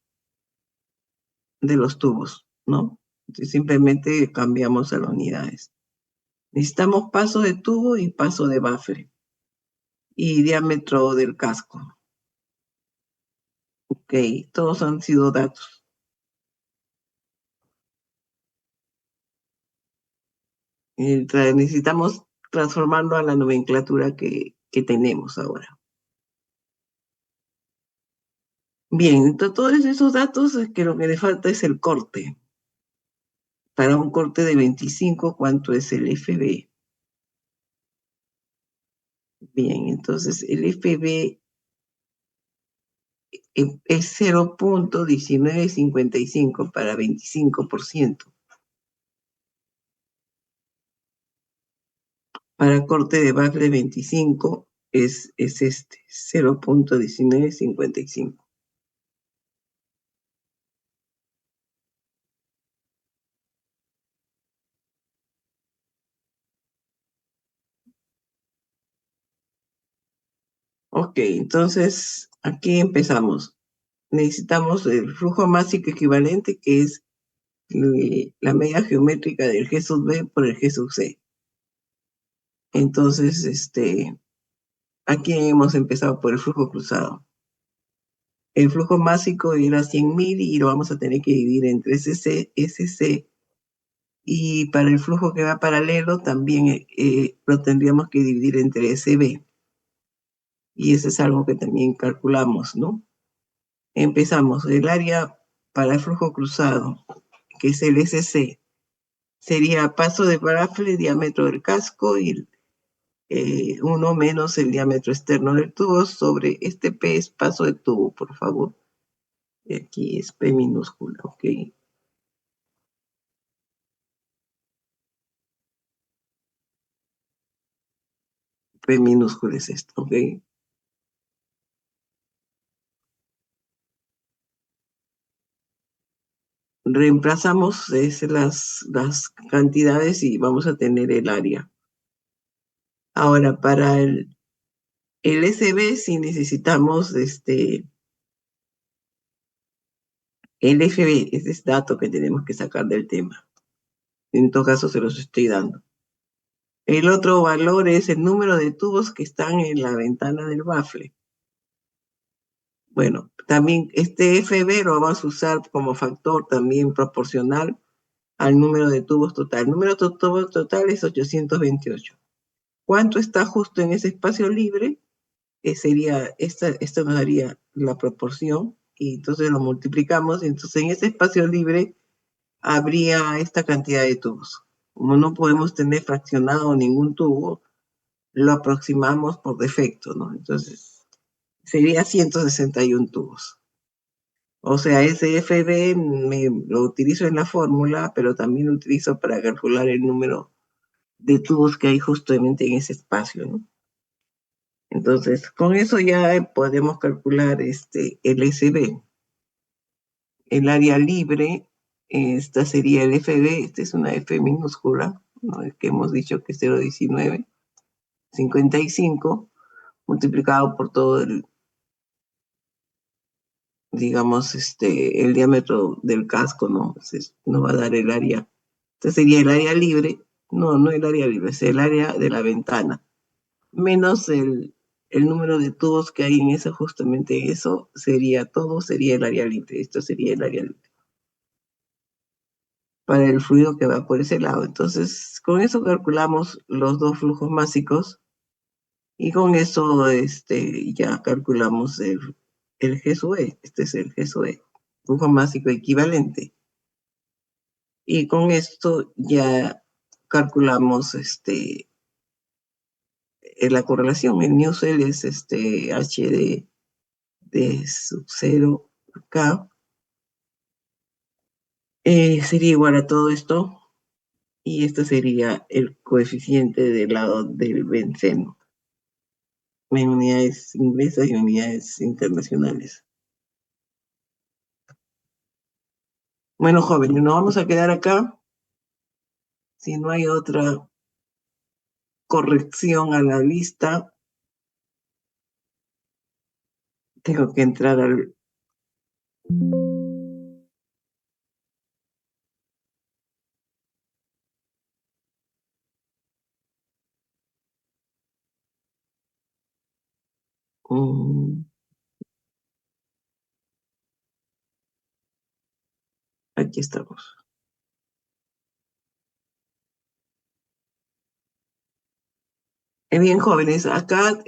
de los tubos, ¿no? Entonces simplemente cambiamos a las unidades. Necesitamos paso de tubo y paso de baffle y diámetro del casco. Ok, todos han sido datos. Necesitamos transformarlo a la nomenclatura que tenemos ahora. Bien, entonces todos esos datos es que lo que le falta es el corte. Para un corte de 25, ¿cuánto es el FB? Bien, entonces el FB es 0.1955 para 25%. Para corte de baffle 25 es este, 0.1955. Ok, entonces aquí empezamos. Necesitamos el flujo másico equivalente, que es la medida geométrica del G sub B por el G sub C. Entonces, aquí hemos empezado por el flujo cruzado. El flujo másico era 100.000 y lo vamos a tener que dividir entre SC, SC. Y para el flujo que va paralelo también lo tendríamos que dividir entre SB. Y eso es algo que también calculamos, ¿no? Empezamos. El área para el flujo cruzado, que es el SC, sería paso de baffle, diámetro del casco y 1 menos el diámetro externo del tubo sobre este P es paso de tubo, por favor. Aquí es P minúscula, ok. P minúscula es esto, ok. Reemplazamos las cantidades y vamos a tener el área. Ahora, para el SB, si necesitamos el FB, ese es dato que tenemos que sacar del tema. En todo caso, se los estoy dando. El otro valor es el número de tubos que están en la ventana del baffle. Bueno, también este FB lo vamos a usar como factor también proporcional al número de tubos total. El número de tubos total es 828. ¿Cuánto está justo en ese espacio libre? Sería, esto nos daría la proporción y entonces lo multiplicamos. Y entonces en ese espacio libre habría esta cantidad de tubos. Como no podemos tener fraccionado ningún tubo, lo aproximamos por defecto, ¿no? Entonces sería 161 tubos. O sea, ese FB lo utilizo en la fórmula, pero también lo utilizo para calcular el número de tubos que hay justamente en ese espacio, ¿no? Entonces, con eso ya podemos calcular el SB. El área libre, esta sería el FB, esta es una F minúscula, ¿no? El que hemos dicho que es 0.1955, multiplicado por todo digamos, el diámetro del casco, ¿no? Entonces, nos va a dar el área. Este sería el área libre, no el área libre, es el área de la ventana, menos el número de tubos que hay en eso, justamente eso sería, todo sería el área libre, esto sería el área libre para el fluido que va por ese lado. Entonces, con eso calculamos los dos flujos másicos y con eso ya calculamos el G sub E, este es el G sub E, flujo másico equivalente. Y con esto ya calculamos la correlación. El Newsel es HD de sub 0 K. Sería igual a todo esto. Y esto sería el coeficiente del lado del benceno en unidades inglesas y unidades internacionales. Bueno, jóvenes, nos vamos a quedar acá. Si no hay otra corrección a la lista, tengo que entrar al... aquí estamos. Bien, jóvenes, acá